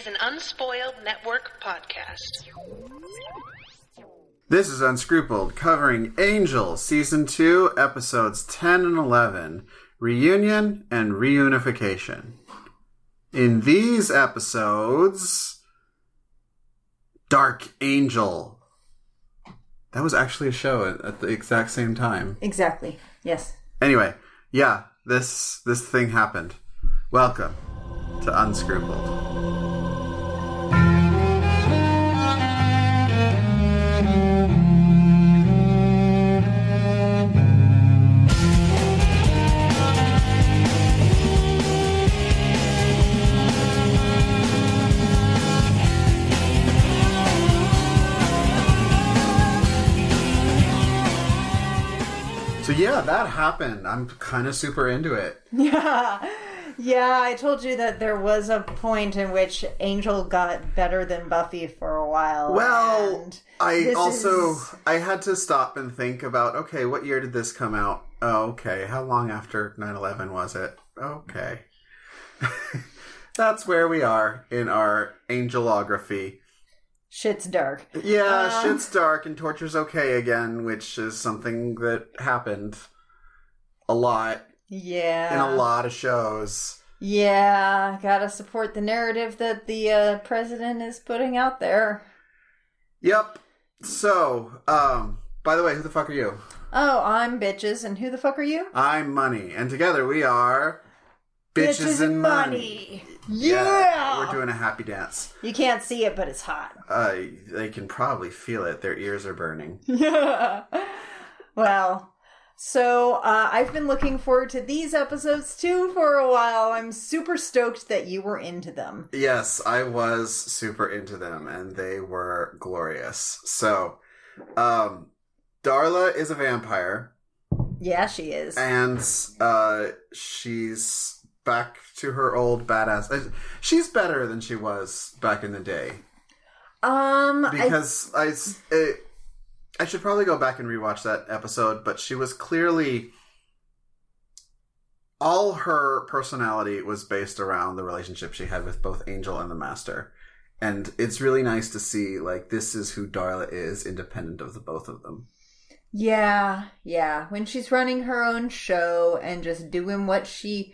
is an Unspoiled Network podcast. This is Unscrupled, covering Angel, Season 2, Episodes 10 and 11, Reunion and Reunification. In these episodes, Dark Angel. That was actually a show at the exact same time. Exactly, yes. Anyway, yeah, this thing happened. Welcome to Unscrupled. So yeah, that happened. I'm kind of super into it. Yeah, I told you that there was a point in which Angel got better than Buffy for a while. Well, I had to stop and think about, okay, what year did this come out? Oh, okay, how long after 9/11 was it? Okay. That's where we are in our angelography. Shit's dark. Yeah, shit's dark and torture's okay again, which is something that happened a lot. Yeah. In a lot of shows. Yeah, gotta support the narrative that the president is putting out there. Yep. So, by the way, who the fuck are you? Oh, I'm Bitches, and who the fuck are you? I'm Money, and together we are... Bitches and Money. Yeah! We're doing a happy dance. You can't see it, but it's hot. They can probably feel it. Their ears are burning. Yeah. Well, so I've been looking forward to these episodes too for a while. I'm super stoked that you were into them. Yes, I was super into them, and they were glorious. So, Darla is a vampire. Yeah, she is. And she's back to her old badass. She's better than she was back in the day. Because I should probably go back and rewatch that episode, but she was clearly... all her personality was based around the relationship she had with both Angel and the Master. And it's really nice to see, like, this is who Darla is, independent of the both of them. Yeah. When she's running her own show and just doing what she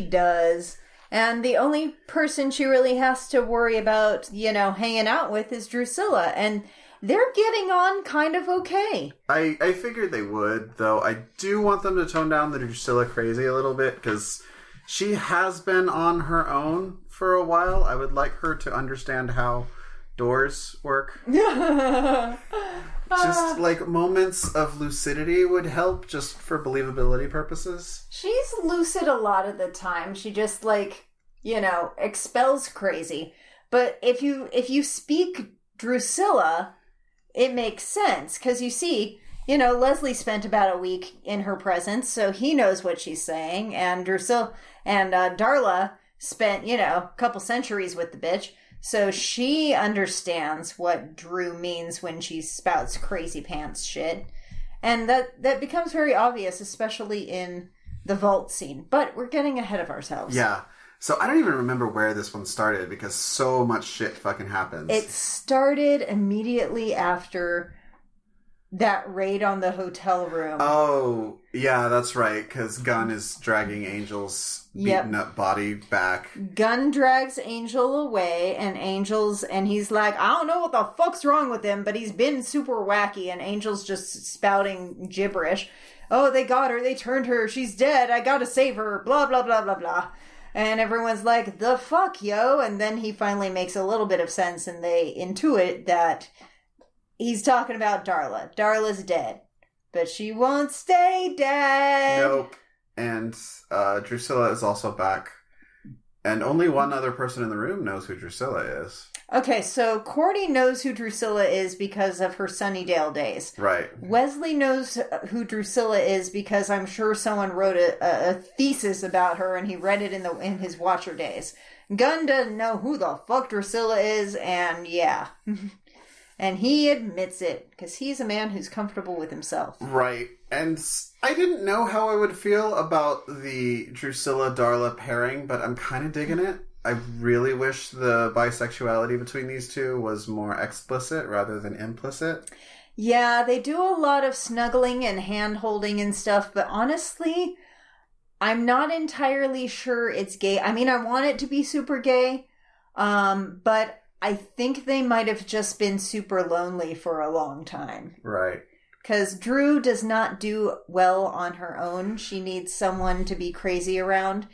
does. And the only person she really has to worry about, hanging out with is Drusilla. And they're getting on kind of okay. I figured they would, though. I do want them to tone down the Drusilla crazy a little bit, because she has been on her own for a while. I would like her to understand how doors work. Just like moments of lucidity would help, just for believability purposes. She's lucid a lot of the time. She just expels crazy. But if you speak Drusilla, it makes sense, because you see, Leslie spent about a week in her presence, so he knows what she's saying, and Drusilla and Darla spent a couple centuries with the bitch. So she understands what Drew means when she spouts crazy pants shit. And that becomes very obvious, especially in the vault scene. But we're getting ahead of ourselves. Yeah. So I don't even remember where this one started, because so much shit fucking happens. It started immediately after that raid on the hotel room. Oh, yeah, that's right, because Gunn is dragging Angel's beaten up body back. Gunn drags Angel away, and he's like, I don't know what the fuck's wrong with him, but he's been super wacky, and Angel's just spouting gibberish. Oh, they got her, they turned her, she's dead, I gotta save her, blah, blah, blah, blah, blah. And everyone's like, the fuck, yo? And then he finally makes a little bit of sense, and they intuit that he's talking about Darla. Darla's dead. But she won't stay dead. Nope. And Drusilla is also back. And only one other person in the room knows who Drusilla is. Okay, so Cordy knows who Drusilla is because of her Sunnydale days. Right. Wesley knows who Drusilla is because I'm sure someone wrote a thesis about her and he read it in his Watcher days. Gunn doesn't know who the fuck Drusilla is, and yeah. And he admits it, because he's a man who's comfortable with himself. Right. And I didn't know how I would feel about the Drusilla-Darla pairing, but I'm kind of digging it. I really wish the bisexuality between these two was more explicit rather than implicit. Yeah, they do a lot of snuggling and hand-holding and stuff, but honestly, I'm not entirely sure it's gay. I mean, I want it to be super gay, but I think they might have just been super lonely for a long time. Right. Because Drew does not do well on her own. She needs someone to be crazy around.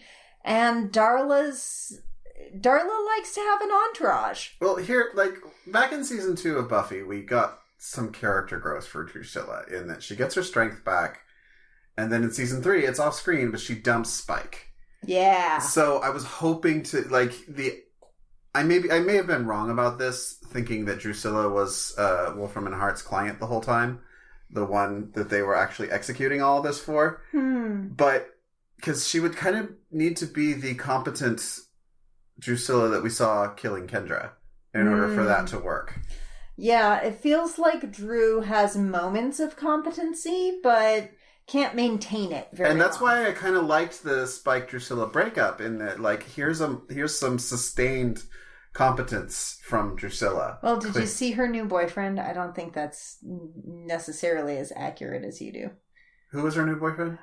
And Darla likes to have an entourage. Well, here, like, back in season 2 of Buffy, we got some character growth for Drusilla in that she gets her strength back. And then in season 3, it's off screen, but she dumps Spike. Yeah. So I was hoping to, like, I may have been wrong about this, thinking that Drusilla was Wolfram and Hart's client the whole time. The one that they were actually executing all of this for. But, because she would kind of need to be the competent Drusilla that we saw killing Kendra in order for that to work. Yeah, it feels like Drew has moments of competency, but can't maintain it very And that's long. why I kind of liked the Spike Drusilla breakup, in that, like, here's some sustained competence from Drusilla. Well, did you see her new boyfriend? I don't think that's necessarily as accurate as you do. Who was her new boyfriend?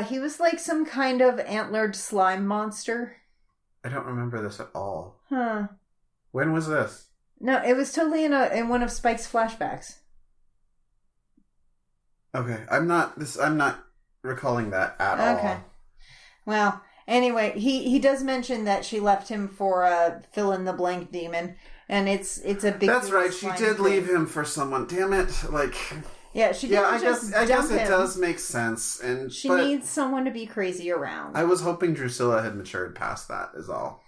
He was like some kind of antlered slime monster. I don't remember this at all. Huh. When was this? No, it was totally in one of Spike's flashbacks. Okay, I'm not recalling that at all. Okay. Well, anyway, he does mention that she left him for a fill-in-the-blank demon, and it's a big... That's right, she did leave him for someone. Damn it, like... Yeah, she didn't I just guess it him. does make sense. She needs someone to be crazy around. I was hoping Drusilla had matured past that, is all.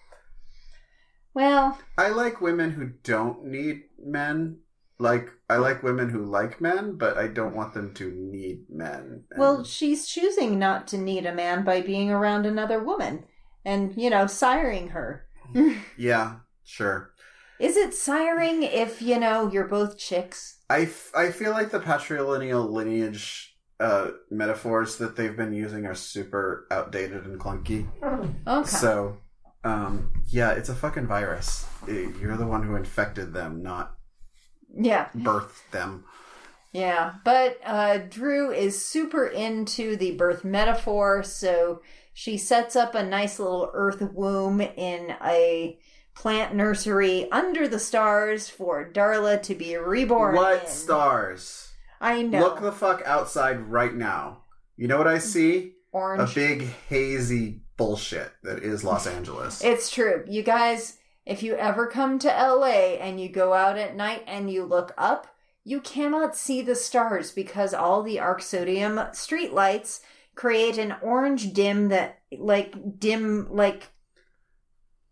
Well... I like women who don't need men. Like, I like women who like men, but I don't want them to need men. Well, she's choosing not to need a man by being around another woman. And, siring her. Yeah, sure. Is it siring if, you're both chicks? I feel like the patrilineal lineage metaphors that they've been using are super outdated and clunky. Okay. So, yeah, it's a fucking virus. You're the one who infected them, not birthed them. Yeah, but Drew is super into the birth metaphor, so she sets up a nice little earth womb in a plant nursery under the stars for Darla to be reborn What in. stars? I know. Look the fuck outside right now. You know what I see? Orange. A big hazy bullshit that is Los Angeles. It's true. You guys, if you ever come to LA and you go out at night and you look up, you cannot see the stars because all the arc sodium streetlights create an orange dim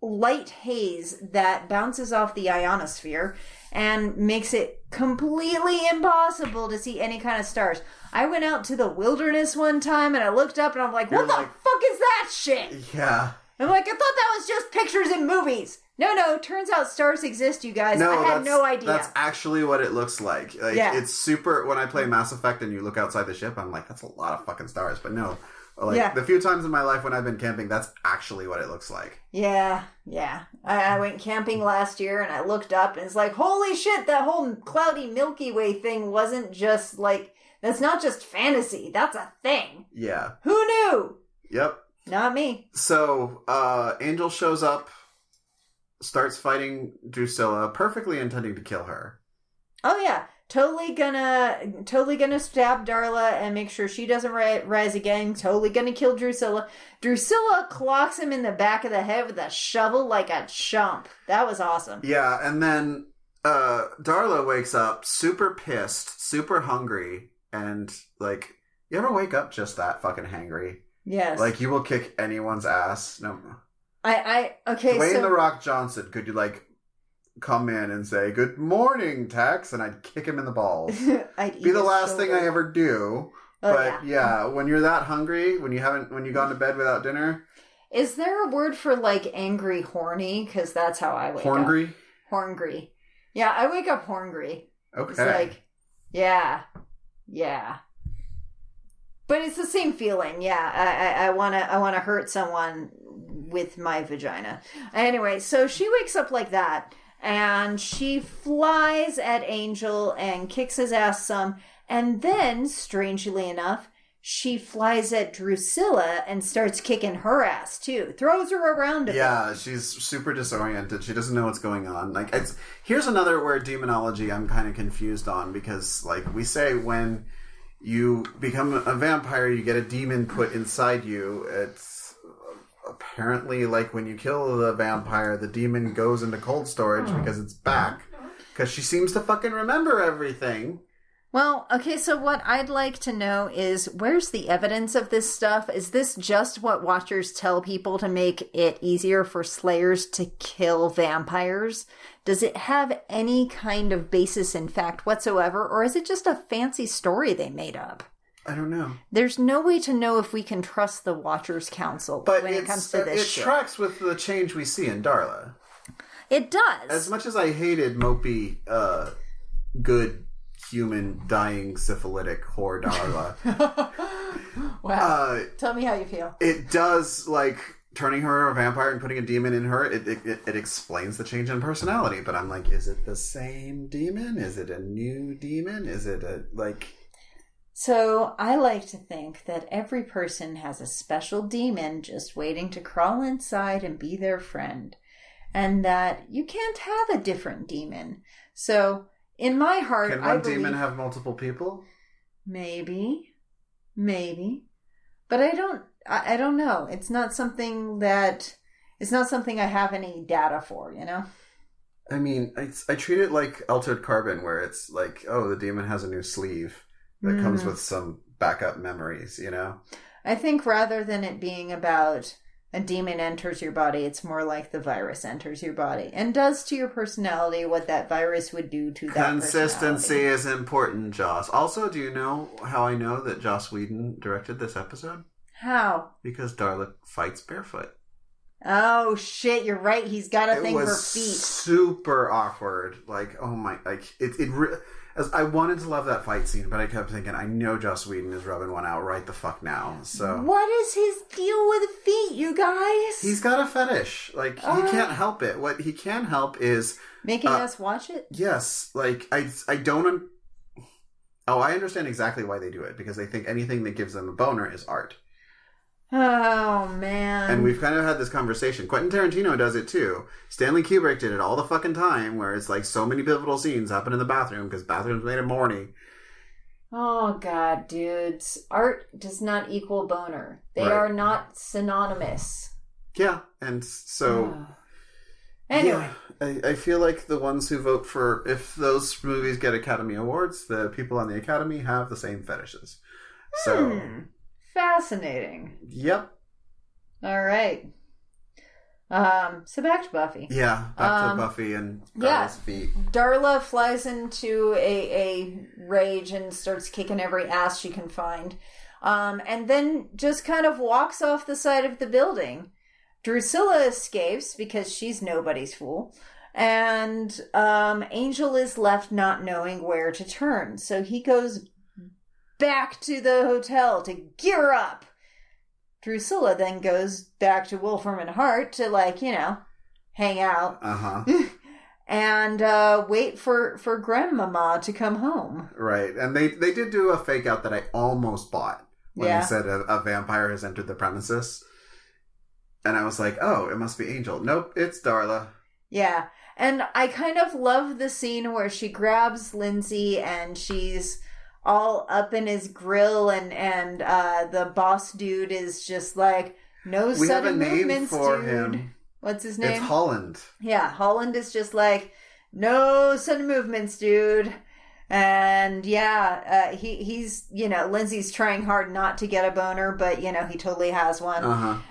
light haze that bounces off the ionosphere and makes it completely impossible to see any kind of stars. I went out to the wilderness one time and I looked up and I'm like, what the fuck is that shit? Yeah. I'm like, I thought that was just pictures in movies. No, turns out stars exist, you guys. I had no idea. That's actually what it looks like. It's super... When I play Mass Effect and you look outside the ship, I'm like, that's a lot of fucking stars. But no. The few times in my life when I've been camping, that's actually what it looks like. Yeah. I went camping last year and I looked up and it's like, holy shit, that whole cloudy Milky Way thing wasn't just like... That's not just fantasy. That's a thing. Yeah. Who knew? Yep. Not me. So, Angel shows up, starts fighting Drusilla, perfectly intending to kill her. Oh yeah, totally gonna stab Darla and make sure she doesn't rise again. Totally gonna kill Drusilla. Drusilla clocks him in the back of the head with a shovel like a chump. That was awesome. Yeah, and then Darla wakes up super pissed, super hungry, and like, you ever wake up just that fucking hangry? Yes. Like, you will kick anyone's ass. No. Okay, Dwayne The Rock Johnson, could you, like, come in and say, good morning, Tex, and I'd kick him in the balls. I'd be the last thing I ever do. Oh, but, yeah, when you're that hungry, when you've gone to bed without dinner. Is there a word for, like, angry horny? Because that's how I wake Horngry? up. Horngry. Yeah, I wake up horngry. Okay. It's like, yeah. But it's the same feeling, yeah. I wanna hurt someone with my vagina. Anyway, so she wakes up like that, and she flies at Angel and kicks his ass some, and then, strangely enough, she flies at Drusilla and starts kicking her ass, too. Throws her around a bit. She's super disoriented. She doesn't know what's going on. Like, here's another word demonology I'm kind of confused on, because, like, we say when you become a vampire, you get a demon put inside you. It's apparently like when you kill the vampire, the demon goes into cold storage because it's back. Because she seems to fucking remember everything. Well, okay, so what I'd like to know is, where's the evidence of this stuff? Is this just what Watchers tell people to make it easier for slayers to kill vampires? Does it have any kind of basis in fact whatsoever, or is it just a fancy story they made up? I don't know. There's no way to know if we can trust the Watchers Council when it comes to this shit. It tracks with the change we see in Darla. It does. As much as I hated mopey, good human dying syphilitic whore Darla. Wow. Tell me how you feel. It does, like, turning her a vampire and putting a demon in her, it explains the change in personality. But I'm like, is it the same demon? Is it a new demon? Is it a, like... So I like to think that every person has a special demon just waiting to crawl inside and be their friend. And that you can't have a different demon. So... in my heart, can one demon have multiple people? Maybe. But I don't know. It's not something I have any data for, you know? I mean, I treat it like Altered Carbon, where it's like, oh, the demon has a new sleeve that comes with some backup memories, you know? I think rather than it being about a demon enters your body, it's more like the virus enters your body and does to your personality what that virus would do to that Consistency is important, Joss. Also, do you know how I know that Joss Whedon directed this episode? How? Because Darla fights barefoot. Oh, shit, you're right. He's got a thing for feet. Super awkward. Like, oh my, like, as I wanted to love that fight scene, but I kept thinking, I know Joss Whedon is rubbing one out right the fuck now. So what is his deal with feet, you guys? He's got a fetish. Like, he can't help it. What he can help is making us watch it. Yes, like I don't. I understand exactly why they do it, because they think anything that gives them a boner is art. Oh, man. And we've kind of had this conversation. Quentin Tarantino does it, too. Stanley Kubrick did it all the fucking time, where it's like so many pivotal scenes happen in the bathroom, because bathrooms made him horny. Oh, God, dudes. Art does not equal boner. They are not synonymous. Yeah, and so... Anyway. Yeah, I feel like the ones who vote for... If those movies get Academy Awards, the people on the Academy have the same fetishes. So... Fascinating. Yep. All right. So back to Buffy. Yeah, back to Buffy and Darla's feet. Darla flies into a rage and starts kicking every ass she can find. And then just kind of walks off the side of the building. Drusilla escapes because she's nobody's fool. And Angel is left not knowing where to turn. So he goes back to the hotel to gear up. Drusilla then goes back to Wolfram and Hart to, like, you know, hang out. And wait for Grandmama to come home. Right. And they did do a fake out that I almost bought when they said a vampire has entered the premises. And I was like, oh, it must be Angel. Nope, it's Darla. Yeah. And I kind of love the scene where she grabs Lindsay and she's all up in his grill, and the boss dude is just like, no sudden movements, dude. Him. What's his name? It's Holland. Yeah, Holland is just like, no sudden movements, dude. And yeah, he's, you know, Lindsay's trying hard not to get a boner, but, you know, he totally has one.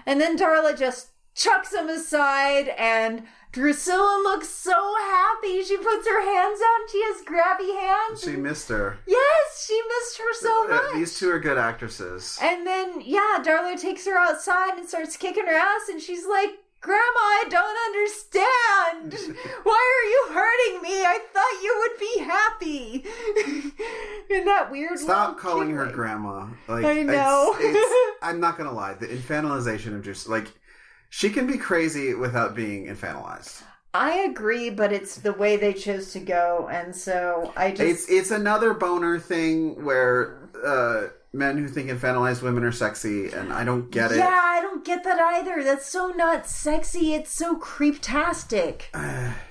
And then Darla just chucks him aside, and Drusilla looks so happy. She puts her hands out. She has grabby hands. She missed her. Yes, she missed her so much. These two are good actresses. And then, yeah, Darla takes her outside and starts kicking her ass. And she's like, Grandma, I don't understand. Why are you hurting me? I thought you would be happy. In that weird Stop calling her Grandma. Like, I know. I'm not going to lie. The infantilization of just, like... She can be crazy without being infantilized. I agree, but it's the way they chose to go, and so I just... It's another boner thing where men who think infantilized women are sexy, and I don't get it. Yeah, I don't get that either. That's so not sexy. It's so creeptastic.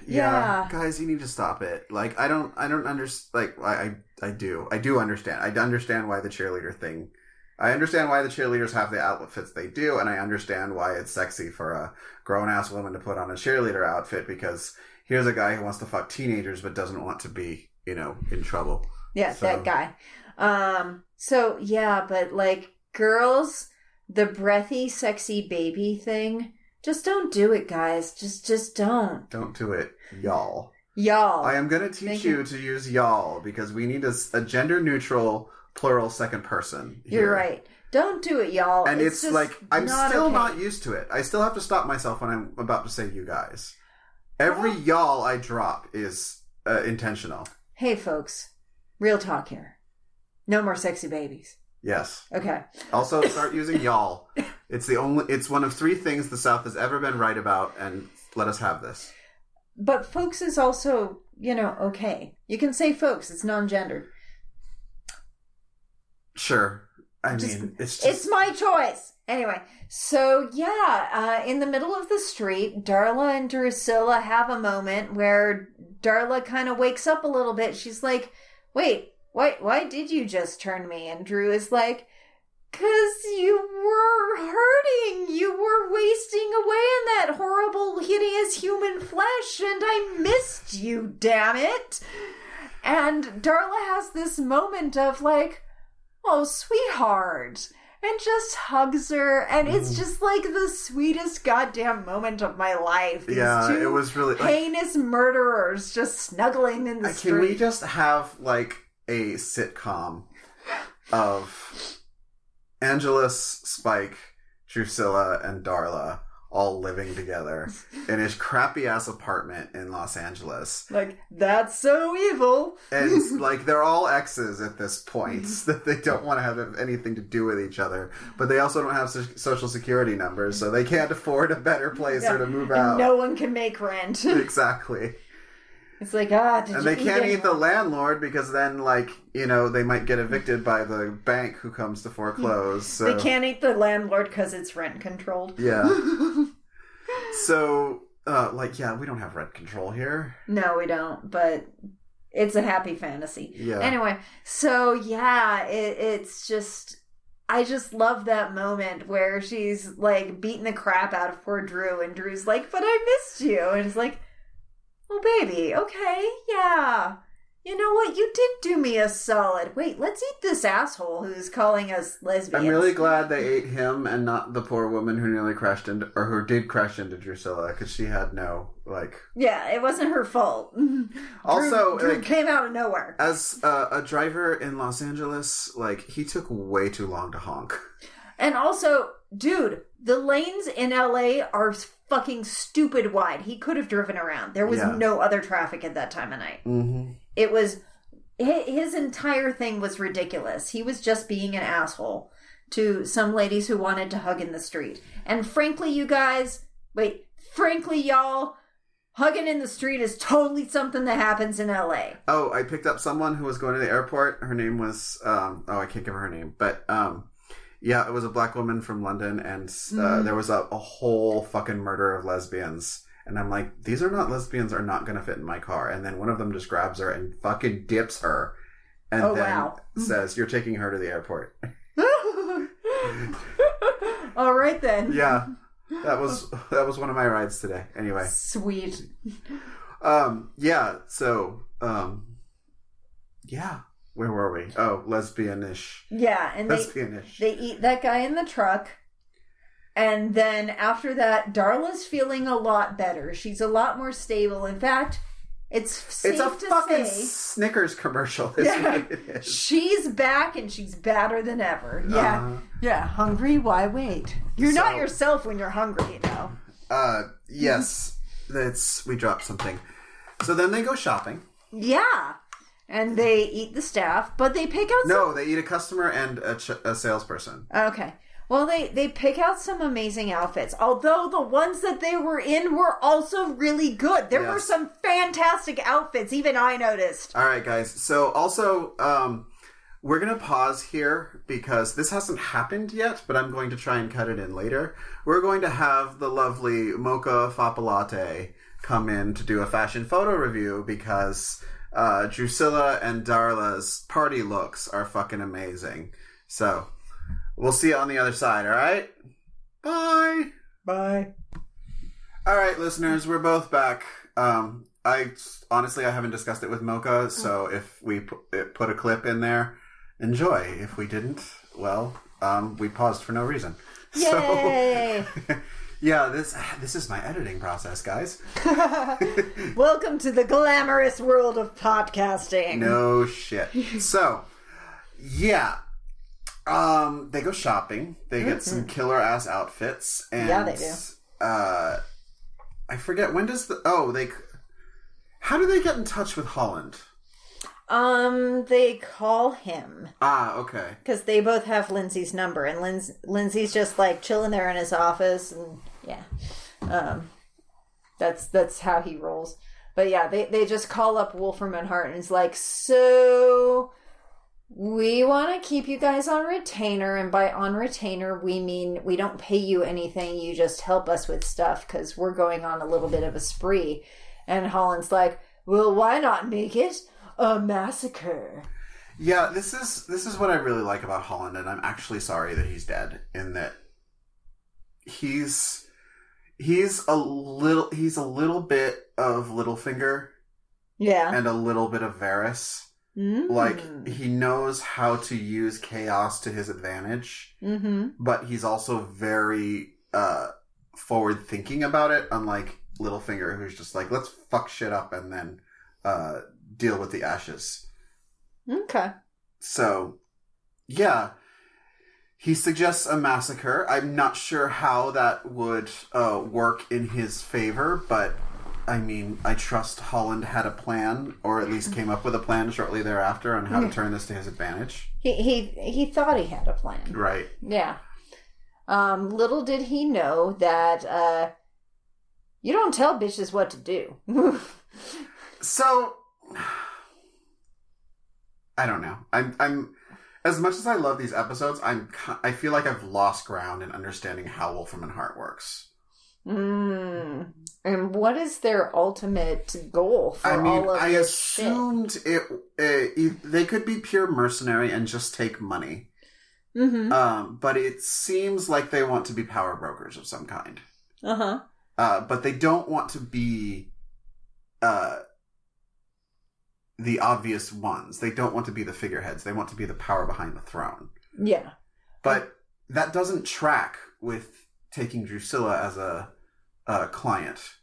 Yeah, guys, you need to stop it. Like, I don't understand. Like, I do understand. I understand why the cheerleader thing. I understand why the cheerleaders have the outfits they do, and I understand why it's sexy for a grown-ass woman to put on a cheerleader outfit, because here's a guy who wants to fuck teenagers but doesn't want to be, in trouble. Yeah, so. That guy. So, yeah, but, like, girls, the breathy, sexy baby thing, just don't do it, guys. Just don't. Don't do it, y'all. Y'all. I am going to teach you to use y'all, because we need a gender-neutral... plural second person here. You're right. Don't do it, y'all. And it's like, I'm still okay. not used to it. I still have to stop myself when I'm about to say you guys. Every y'all I drop is intentional. Hey, folks. Real talk here. No more sexy babies. Yes. Okay. Also, start using y'all. It's one of 3 things the South has ever been right about, and let us have this. But folks is also, okay. You can say folks. It's non-gendered. Sure. It's my choice. Anyway, so yeah, in the middle of the street, Darla and Drusilla have a moment where Darla kind of wakes up a little bit. She's like, wait, why did you just turn me? And Drew is like, 'cause you were hurting. You were wasting away in that horrible, hideous human flesh, and I missed you, damn it. And Darla has this moment of like, oh, sweetheart, and just hugs her, and it's just like the sweetest goddamn moment of my life. These two it was really heinous murderers just snuggling in the street. Can we just have like a sitcom of Angelus, Spike, Drusilla, and Darla all living together in his crappy ass apartment in Los Angeles. Like, that's so evil. And like, they're all exes at this point, that they don't want to have anything to do with each other. But they also don't have social security numbers, so they can't afford a better place or to move out. And no one can make rent. Exactly. It's like, and they can't eat the landlord, because then, like, they might get evicted by the bank who comes to foreclose. So. They can't eat the landlord because it's rent controlled. Yeah. So, we don't have rent control here. No, we don't, but it's a happy fantasy. Yeah. Anyway, so yeah, it's just... I just love that moment where she's, like, beating the crap out of poor Drew, and Drew's like, but I missed you. And it's like... Oh, baby, okay, yeah. You know what? You did do me a solid. Wait, let's eat this asshole who's calling us lesbians. I'm really glad they ate him and not the poor woman who nearly crashed into, or who did crash into Drusilla, because she had no, like... Yeah, it wasn't her fault. Also, Drew came out of nowhere. As a driver in Los Angeles, like, he took way too long to honk. And also, dude, the lanes in LA are fucking stupid wide. He could have driven around. There was no other traffic at that time of night. Mm-hmm. It was... His entire thing was ridiculous. He was just being an asshole to some ladies who wanted to hug in the street. And frankly, you guys... Frankly, y'all... Hugging in the street is totally something that happens in LA. Oh, I picked up someone who was going to the airport. Her name was... I can't give her name. But... yeah, it was a black woman from London, and there was a whole fucking murder of lesbians. And I'm like, these are not lesbians, are not going to fit in my car. And then one of them just grabs her and fucking dips her. And says, you're taking her to the airport. All right, then. Yeah, that was one of my rides today. Anyway. Sweet. Yeah, so, yeah. Where were we? Oh, lesbian-ish. Yeah, and they eat that guy in the truck. And then after that, Darla's feeling a lot better. She's a lot more stable. In fact, it's safe to say... fucking Snickers commercial. Is what it is. She's back and she's badder than ever. Yeah. Yeah, hungry? Why wait? You're not yourself when you're hungry, you know. Yes. We dropped something. So then they go shopping. Yeah. And they eat the staff, but they pick out No, they eat a customer and a salesperson. Okay. Well, they pick out some amazing outfits. Although the ones that they were in were also really good. There were some fantastic outfits. Even I noticed. All right, guys. So also, we're going to pause here because this hasn't happened yet, but I'm going to try and cut it in later. We're going to have the lovely Mocha Fapalate come in to do a fashion photo review because Drusilla and Darla's party looks are fucking amazing. So, we'll see you on the other side, all right? Bye! Bye. All right, listeners, we're both back. I haven't discussed it with Mocha, so if we put a clip in there, enjoy. If we didn't, well, we paused for no reason. Yay! So, yeah, this is my editing process, guys. Welcome to the glamorous world of podcasting. No shit. So, yeah. They go shopping. They get some killer ass outfits. And, yeah, they do. I forget, when does how do they get in touch with Holland? They call him. Ah, okay. Because they both have Lindsay's number, and Lindsay's just like chilling there in his office, and yeah, that's how he rolls. But yeah, they just call up Wolfram and Hart, and it's like, so we want to keep you guys on retainer, and by on retainer we mean we don't pay you anything, you just help us with stuff because we're going on a little bit of a spree. And Holland's like, well, why not make it a massacre? Yeah, this is what I really like about Holland, and I'm actually sorry that he's dead. In that he's a little bit of Littlefinger, yeah, and a little bit of Varys. Like, he knows how to use chaos to his advantage, but he's also very forward thinking about it. Unlike Littlefinger, who's just like, let's fuck shit up and then deal with the ashes. Okay. So, yeah. He suggests a massacre. I'm not sure how that would work in his favor, but I mean, I trust Holland had a plan, or at least came up with a plan shortly thereafter on how to turn this to his advantage. He thought he had a plan. Right. Yeah. Little did he know that you don't tell bitches what to do. So, I don't know. I'm as much as I love these episodes, I feel like I've lost ground in understanding how Wolfram and Hart works. And what is their ultimate goal for all of this shit? I assumed they could be pure mercenary and just take money. But it seems like they want to be power brokers of some kind. But they don't want to be the obvious ones. They don't want to be the figureheads. They want to be the power behind the throne. Yeah. But that doesn't track with taking Drusilla as a client.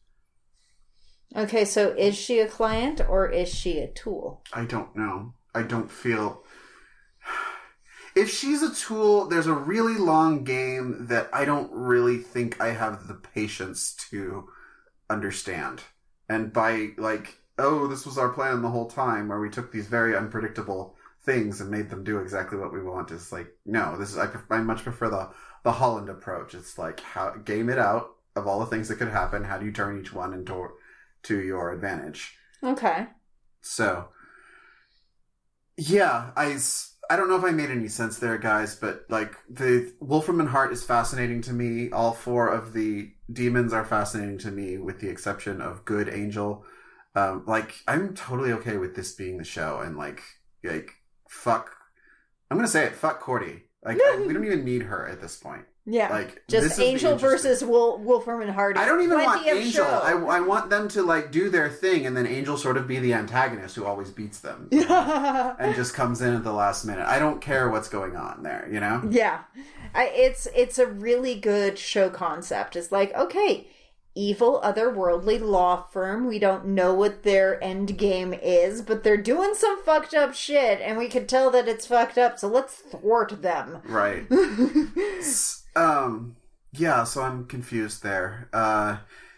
Okay, so is she a client or is she a tool? I don't know. I don't feel... If she's a tool, there's a really long game that I don't really think I have the patience to understand. And by, like, oh, this was our plan the whole time, where we took these very unpredictable things and made them do exactly what we want, is like, no, this is I much prefer the Holland approach. It's like, how game it out of all the things that could happen. How do you turn each one into to your advantage? Okay. So, yeah, I don't know if I made any sense there, guys, but, like, the Wolfram and Hart is fascinating to me. All four of the demons are fascinating to me, with the exception of Good Angel. Like, I'm totally okay with this being the show, and, like, fuck, I'm gonna say it, fuck Cordy. Like, we don't even need her at this point. Yeah, like, just Angel versus Wolfram and Hart. I don't even want Angel. I want them to, like, do their thing, and then Angel sort of be the antagonist who always beats them, and just comes in at the last minute. I don't care what's going on there, you know? Yeah, it's a really good show concept. It's like, okay, evil otherworldly law firm. We don't know what their end game is, but they're doing some fucked up shit, and we can tell that it's fucked up. So let's thwart them. Right. Yeah, so I'm confused there.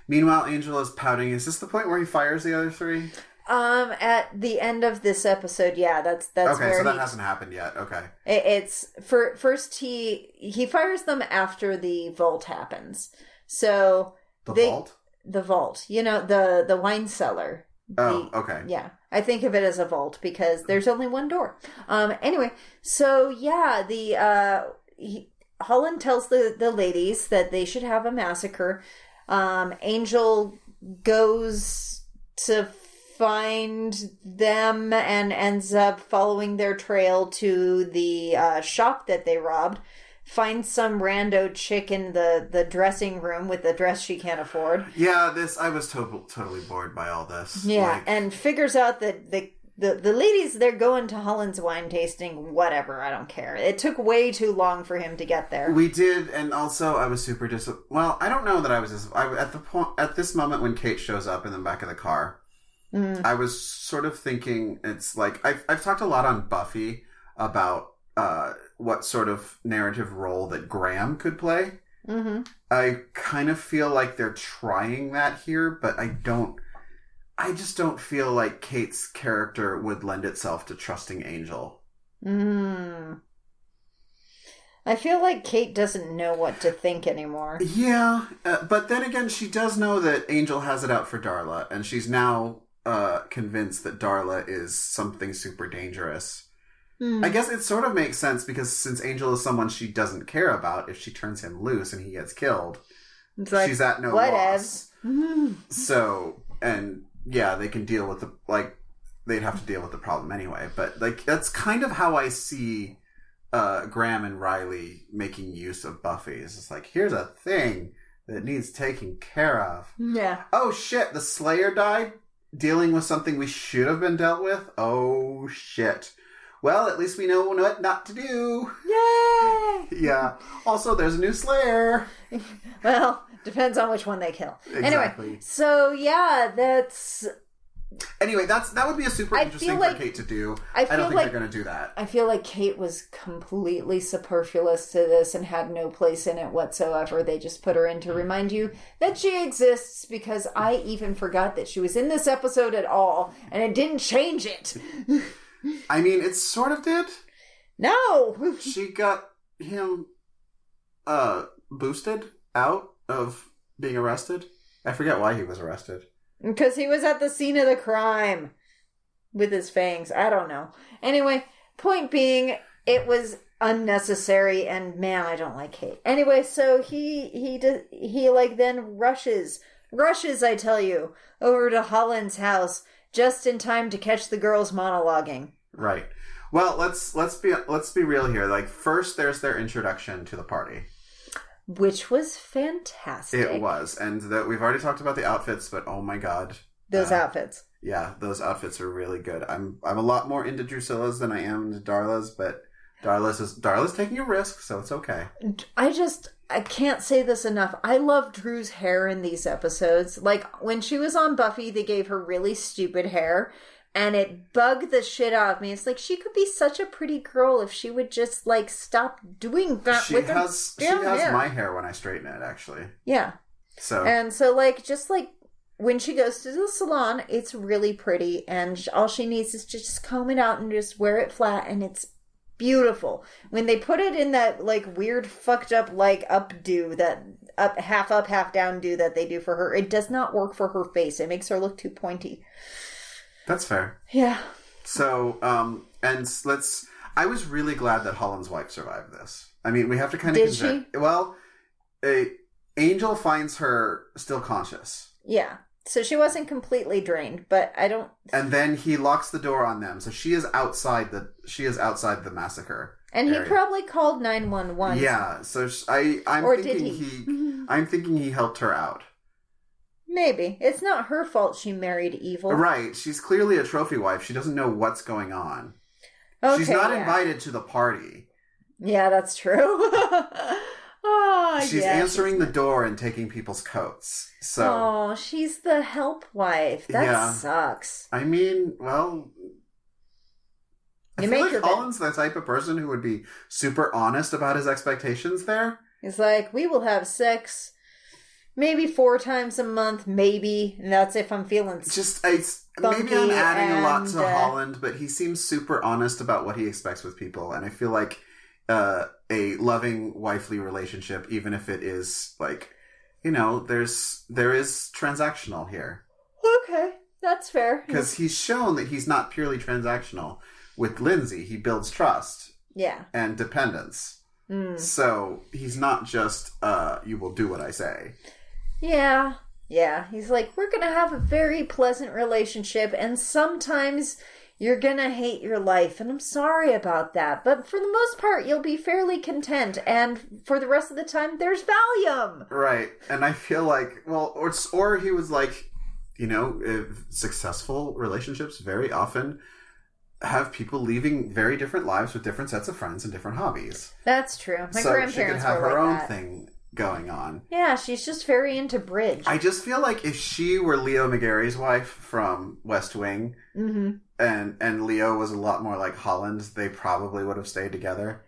Meanwhile, Angel is pouting. Is this the point where he fires the other three? At the end of this episode, yeah, that's okay, where so that hasn't happened yet. Okay. It's first he fires them after the vault happens. So vault? The vault. You know, the wine cellar. Okay. Yeah. I think of it as a vault because there's only one door. Anyway, so yeah, Holland tells the ladies that they should have a massacre. Angel goes to find them and ends up following their trail to the shop that they robbed. Finds some rando chick in the dressing room with the dress she can't afford. Yeah, I was totally bored by all this. Yeah, and figures out that the ladies, they're going to Holland's wine tasting, whatever, I don't care. It took way too long for him to get there. We did, and also I was super well, I don't know that I was at this moment when Kate shows up in the back of the car, I was sort of thinking, it's like, I've talked a lot on Buffy about what sort of narrative role that Graham could play. Mm-hmm. I kind of feel like they're trying that here, but I just don't feel like Kate's character would lend itself to trusting Angel. I feel like Kate doesn't know what to think anymore. Yeah, but then again, she does know that Angel has it out for Darla, and she's now convinced that Darla is something super dangerous. I guess it sort of makes sense because since Angel is someone she doesn't care about, if she turns him loose and he gets killed, it's like, she's at no loss. So, and yeah, they can deal with they'd have to deal with the problem anyway. But like, that's kind of how I see Graham and Riley making use of Buffy. It's just like, here's a thing that needs taking care of. Yeah. Oh shit, the Slayer died? Dealing with something we should have been dealt with? Oh shit. Well, at least we know what not to do. Yay! Yeah. Also, there's a new Slayer. Well, depends on which one they kill. Exactly. Anyway, so yeah, that's... Anyway, that would be a super interesting for Kate to do. I don't think they're going to do that. I feel like Kate was completely superfluous to this and had no place in it whatsoever. They just put her in to remind you that she exists, because I even forgot that she was in this episode at all, and it didn't change it. I mean, it sort of did. No! She got him boosted out of being arrested. I forget why he was arrested. Because he was at the scene of the crime with his fangs. I don't know. Anyway, point being, it was unnecessary, and man, I don't like Kate. Anyway, so he like then rushes, I tell you, over to Holland's house just in time to catch the girls monologuing. Right. Well, let's be real here. Like, first there's their introduction to the party, which was fantastic. It was, and we've already talked about the outfits, but oh my god, those outfits! Yeah, those outfits are really good. I'm a lot more into Drusilla's than I am into Darla's, but Darla's taking a risk, so it's okay. I can't say this enough. I love Drew's hair in these episodes. Like, when she was on Buffy, they gave her really stupid hair, and it bugged the shit out of me. It's like, she could be such a pretty girl if she would just, like, stop doing that she with has my hair when I straighten it, actually. Yeah. And so, like, just, like, when she goes to the salon, it's really pretty, and all she needs is to just comb it out and just wear it flat, and it's beautiful. When they put it in that, like, weird fucked up, like, updo, that half up, half down do that they do for her, it does not work for her face. It makes her look too pointy. That's fair. Yeah. So, I was really glad that Holland's wife survived this. I mean, we have to kind of... Did she? Well, Angel finds her still conscious. Yeah. So she wasn't completely drained, but I don't... And then he locks the door on them, so she is outside the massacre. And he probably called 911. Yeah, so I'm thinking he helped her out. Maybe. It's not her fault she married evil. Right. She's clearly a trophy wife. She doesn't know what's going on. Okay, she's not invited to the party. Yeah, that's true. She's answering the door and taking people's coats. So, she's the help wife. That sucks. I mean, well, I feel like Holland's the type of person who would be super honest about his expectations there. He's like, we will have sex maybe 4 times a month, maybe, and that's if I'm feeling... funky. Maybe I'm adding a lot to and, Holland, but he seems super honest about what he expects with people, and I feel like a loving wifely relationship, even if it is like, there is transactional here. Okay, that's fair. Because he's shown that he's not purely transactional. With Lindsay, he builds trust. Yeah. And dependence. So he's not just, you will do what I say. Yeah. Yeah. He's like, we're going to have a very pleasant relationship, and sometimes you're going to hate your life, and I'm sorry about that. But for the most part, you'll be fairly content, and for the rest of the time, there's Valium. Right. And I feel like, or he was like, successful relationships very often have people leaving very different lives with different sets of friends and different hobbies. That's true. My so grandparents she could have were her like own thing going on. Yeah, she's just very into bridge. I just feel like if she were Leo McGarry's wife from West Wing, and Leo was a lot more like Holland, they probably would have stayed together.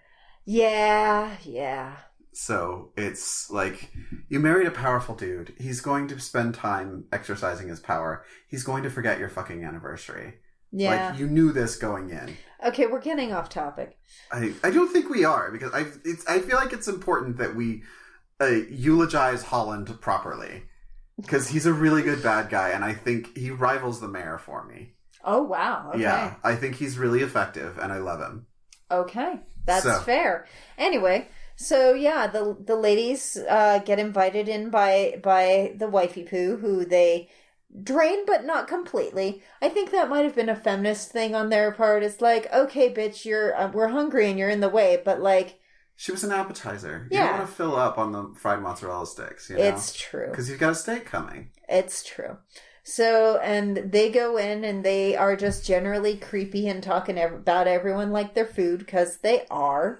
Yeah. So it's like, you married a powerful dude. He's going to spend time exercising his power. He's going to forget your fucking anniversary. Yeah. Like, you knew this going in. Okay, we're getting off topic. I don't think we are, because I feel like it's important that we eulogize Holland properly. Because he's a really good bad guy, and I think he rivals the mayor for me. Oh, wow. Okay. Yeah, I think he's really effective, and I love him. Okay, that's fair. Anyway, so yeah, the ladies get invited in by the wifey poo, who they drain, but not completely. I think that might have been a feminist thing on their part. It's like, okay, bitch, we're hungry and you're in the way, but like, she was an appetizer. You Yeah. don't want to fill up on the fried mozzarella sticks, It's true. Because you've got a steak coming. It's true. So, and they go in and they are just generally creepy and talking about everyone like their food, because they are.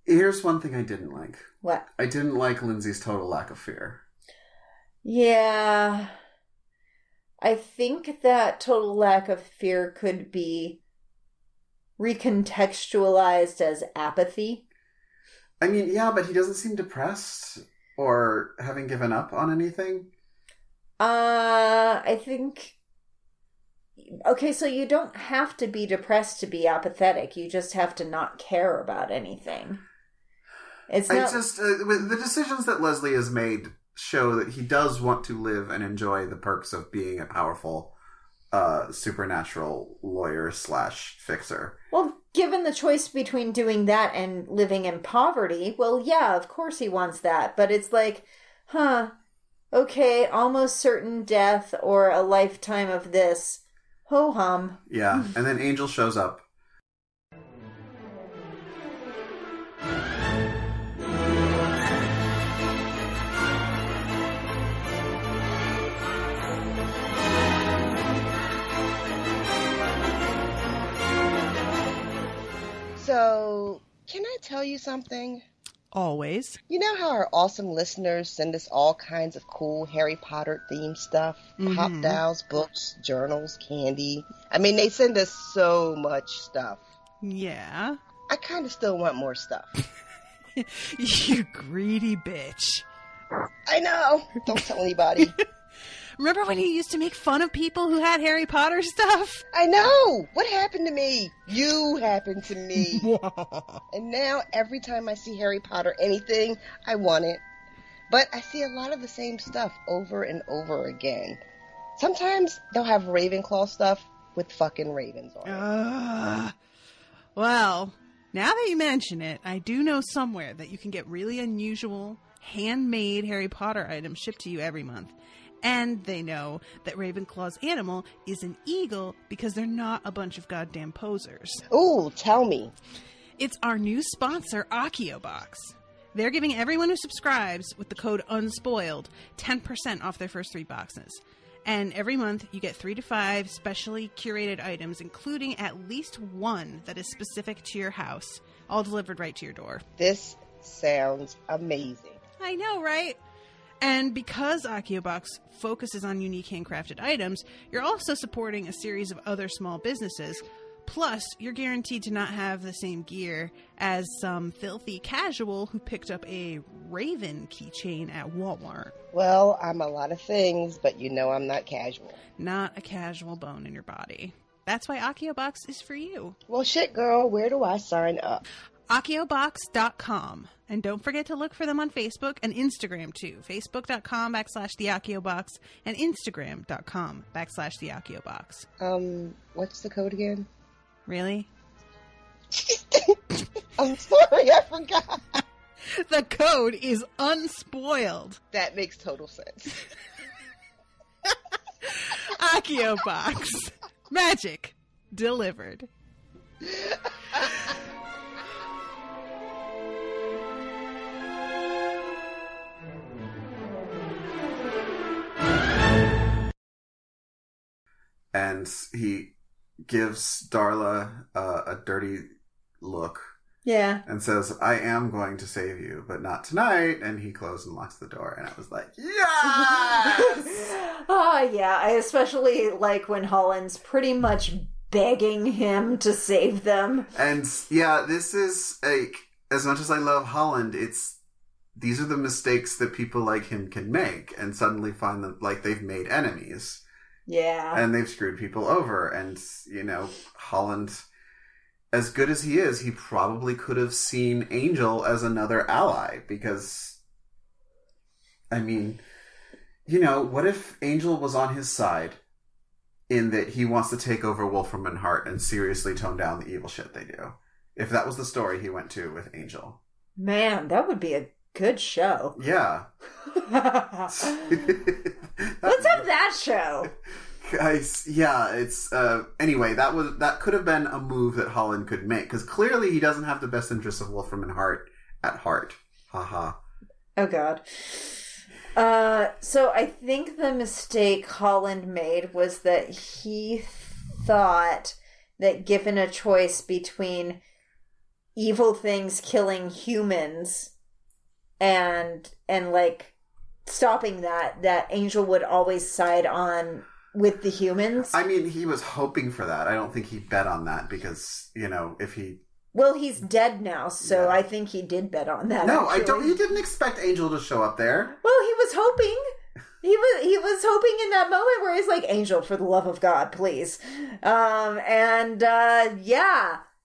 Here's one thing I didn't like. What? I didn't like Lindsay's total lack of fear. Yeah. I think that total lack of fear could be recontextualized as apathy. I mean, yeah, but he doesn't seem depressed or having given up on anything. I think... Okay, so you don't have to be depressed to be apathetic. You just have to not care about anything. It's not... the decisions that Leslie has made show that he does want to live and enjoy the perks of being a powerful supernatural lawyer / fixer. Well, given the choice between doing that and living in poverty, well, yeah, of course he wants that. But it's like, okay, almost certain death or a lifetime of this. Ho-hum. Yeah, and then Angel shows up. So, can I tell you something? Always. You know how our awesome listeners send us all kinds of cool Harry Potter themed stuff? Pop dolls, books, journals, candy. I mean, they send us so much stuff. Yeah. I kind of still want more stuff. You greedy bitch. I know. Don't tell anybody. Remember when you used to make fun of people who had Harry Potter stuff? I know. What happened to me? You happened to me. And now every time I see Harry Potter anything, I want it. But I see a lot of the same stuff over and over again. Sometimes they'll have Ravenclaw stuff with fucking ravens on it. Well, now that you mention it, I do know somewhere that you can get really unusual, handmade Harry Potter items shipped to you every month. And they know that Ravenclaw's animal is an eagle because they're not a bunch of goddamn posers. Ooh, tell me. It's our new sponsor, AkioBox. They're giving everyone who subscribes with the code UNSPOILED 10% off their first 3 boxes. And every month you get 3 to 5 specially curated items, including at least one that is specific to your house, all delivered right to your door. This sounds amazing. I know, right? And because AkioBox focuses on unique handcrafted items, you're also supporting a series of other small businesses. Plus, you're guaranteed to not have the same gear as some filthy casual who picked up a Raven keychain at Walmart. Well, I'm a lot of things, but you know I'm not casual. Not a casual bone in your body. That's why AkioBox is for you. Well, shit, girl, where do I sign up? AkioBox.com. And don't forget to look for them on Facebook and Instagram, too. Facebook.com/TheAkioBox and Instagram.com/TheAkioBox. What's the code again? Really? I'm sorry, I forgot. The code is unspoiled. That makes total sense. AkioBox. Magic delivered. And he gives Darla a dirty look. Yeah. And says, I am going to save you, but not tonight. And he closed and locks the door. And I was like, yes! Oh, yeah. I especially like when Holland's pretty much begging him to save them. And yeah, this is like, as much as I love Holland, these are the mistakes that people like him can make and suddenly find that like they've made enemies. Yeah. And they've screwed people over. And, you know, Holland, as good as he is, he probably could have seen Angel as another ally. Because, I mean, you know, what if Angel was on his side in that he wants to take over Wolfram and Hart and seriously tone down the evil shit they do? If that was the story he went to with Angel. Man, that would be a good show. Yeah. Let's have that show. Guys, yeah, it's anyway, that could have been a move that Holland could make, because clearly he doesn't have the best interests of Wolfram and Hart at heart. Haha. Oh god. So I think the mistake Holland made was that he thought that given a choice between evil things killing humans and like stopping that Angel would always side on with the humans. I mean, he was hoping for that. I don't think he bet on that because, you know, if he... Well, he's dead now, so yeah. I think he did bet on that. No, actually. I don't. He didn't expect Angel to show up there. Well, he was hoping. He was hoping in that moment where he's like, Angel, for the love of God, please. Yeah,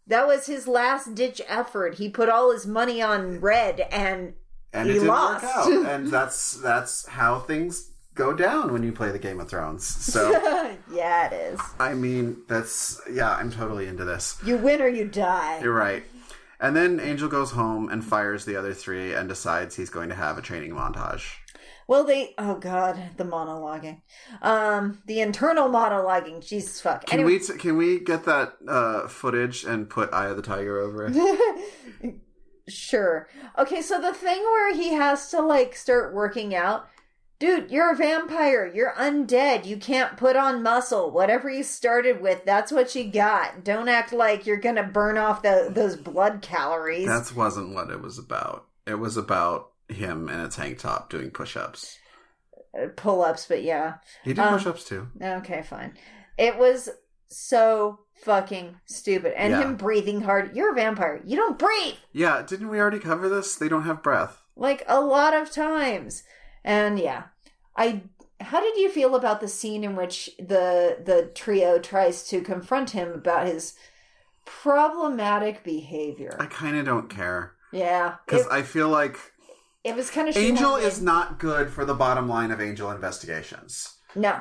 that was his last ditch effort. He put all his money on Red and he it didn't lost. Work out. And that's how things go down when you play the Game of Thrones. So yeah, it is. I mean, I'm totally into this. You win or you die. You're right. And then Angel goes home and fires the other three and decides he's going to have a training montage. Well, oh god, the monologuing. The internal monologuing, Jesus fuck. Can we get that footage and put Eye of the Tiger over it? Sure. Okay, so the thing where he has to like start working out. Dude, you're a vampire. You're undead. You can't put on muscle. Whatever you started with, that's what you got. Don't act like you're going to burn off those blood calories. That wasn't what it was about. It was about him in a tank top doing push-ups. Pull-ups, but yeah. He did push-ups too. Okay, fine. It was so fucking stupid. And him breathing hard. You're a vampire. You don't breathe. Yeah, didn't we already cover this? They don't have breath. Like, a lot of times. And yeah, how did you feel about the scene in which the trio tries to confront him about his problematic behavior? I kind of don't care. Yeah. Because I feel like it was kind of Angel is not good for the bottom line of Angel investigations. No.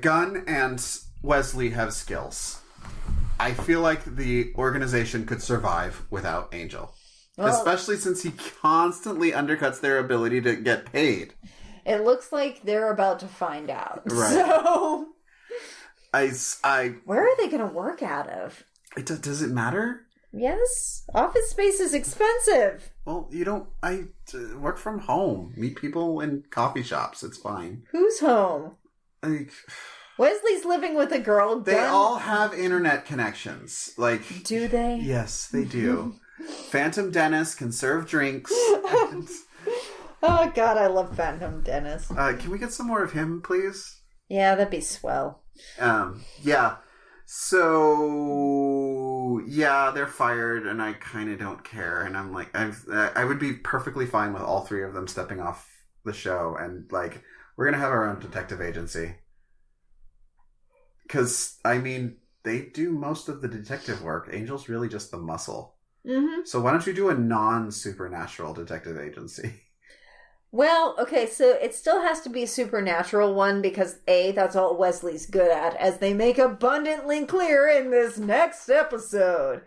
Gunn and Wesley have skills. I feel like the organization could survive without Angel. Well, especially since he constantly undercuts their ability to get paid. It looks like they're about to find out. Right. So, where are they going to work out of? Does it matter? Yes. Office space is expensive. Well, I work from home. Meet people in coffee shops. It's fine. Who's home? Wesley's living with a girl. They all have internet connections. Like, do they? Yes, they do. Phantom Dennis can serve drinks. Oh, God, I love Phantom Dennis. Can we get some more of him, please? Yeah, that'd be swell. Yeah. So, yeah, they're fired, and I kind of don't care. And I'm like, I would be perfectly fine with all three of them stepping off the show, and like, we're gonna have our own detective agency. Because, I mean, they do most of the detective work. Angel's really just the muscle. Mm-hmm. So why don't you do a non-supernatural detective agency? Well, okay, so it still has to be a supernatural one because A, that's all Wesley's good at, as they make abundantly clear in this next episode.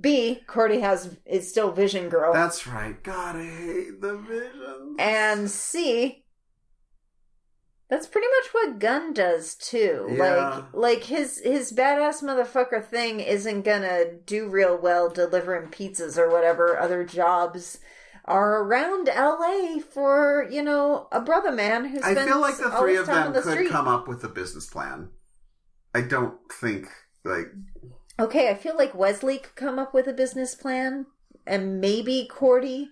B, Cordy is still Vision Girl. That's right. God, I hate the visions. And C, that's pretty much what Gunn does too. Yeah. Like his badass motherfucker thing isn't gonna do real well delivering pizzas or whatever other jobs are around LA for, a brother man who spends I feel like the all three his of time them on the could street. come up with a business plan. I don't think, Okay, I feel like Wesley could come up with a business plan, and maybe Cordy.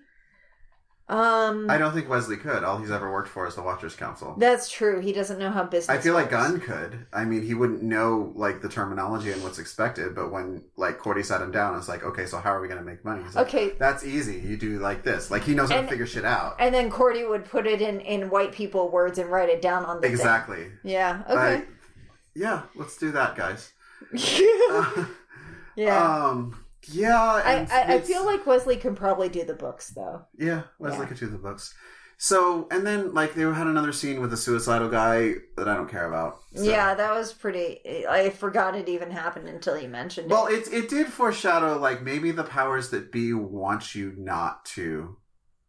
I don't think Wesley could. All he's ever worked for is the Watchers Council. That's true. He doesn't know how business I feel like works. Gunn could. I mean, he wouldn't know, the terminology and what's expected, but when, Cordy sat him down, it's like, okay, so how are we going to make money? He's like, Okay. That's easy. You do like this. He knows how to figure shit out. And then Cordy would put it in white people words and write it down on the Exactly. thing. Yeah, okay. Yeah, let's do that, guys. Yeah. Yeah. I feel like Wesley can probably do the books, though. Yeah, Wesley could do the books. So, and then, they had another scene with a suicidal guy that I don't care about. So. Yeah, that was pretty... I forgot it even happened until you mentioned it. Well, it did foreshadow, maybe the powers that be want you not to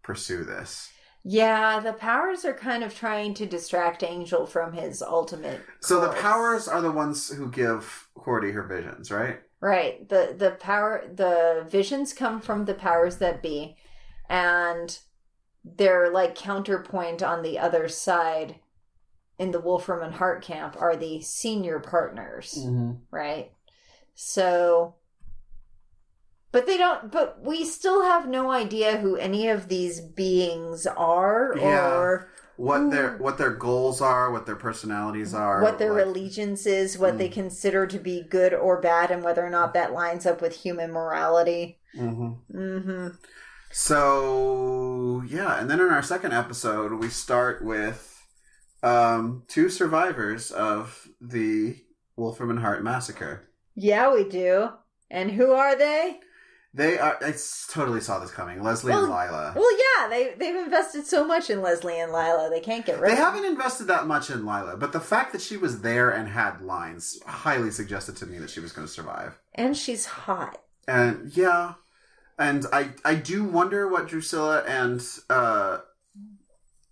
pursue this. Yeah, the powers are kind of trying to distract Angel from his ultimate So goals. the powers are the ones who give Cordy her visions, right? Right. The visions come from the powers that be, and their counterpoint on the other side in the Wolfram and Hart camp are the senior partners, right? So, but we still have no idea who any of these beings are, or what their goals are, what their personalities are, what their allegiance is, what they consider to be good or bad, and whether or not that lines up with human morality. So, yeah, and then in our second episode, we start with two survivors of the Wolfram and Hart massacre. Yeah, we do. And who are they? They are. I totally saw this coming. Leslie and Lila. Well, yeah, they've invested so much in Leslie and Lila, they can't get rid of They them. haven't invested that much in Lila, but the fact that she was there and had lines highly suggested to me that she was going to survive. And she's hot. And yeah, and I do wonder what Drusilla and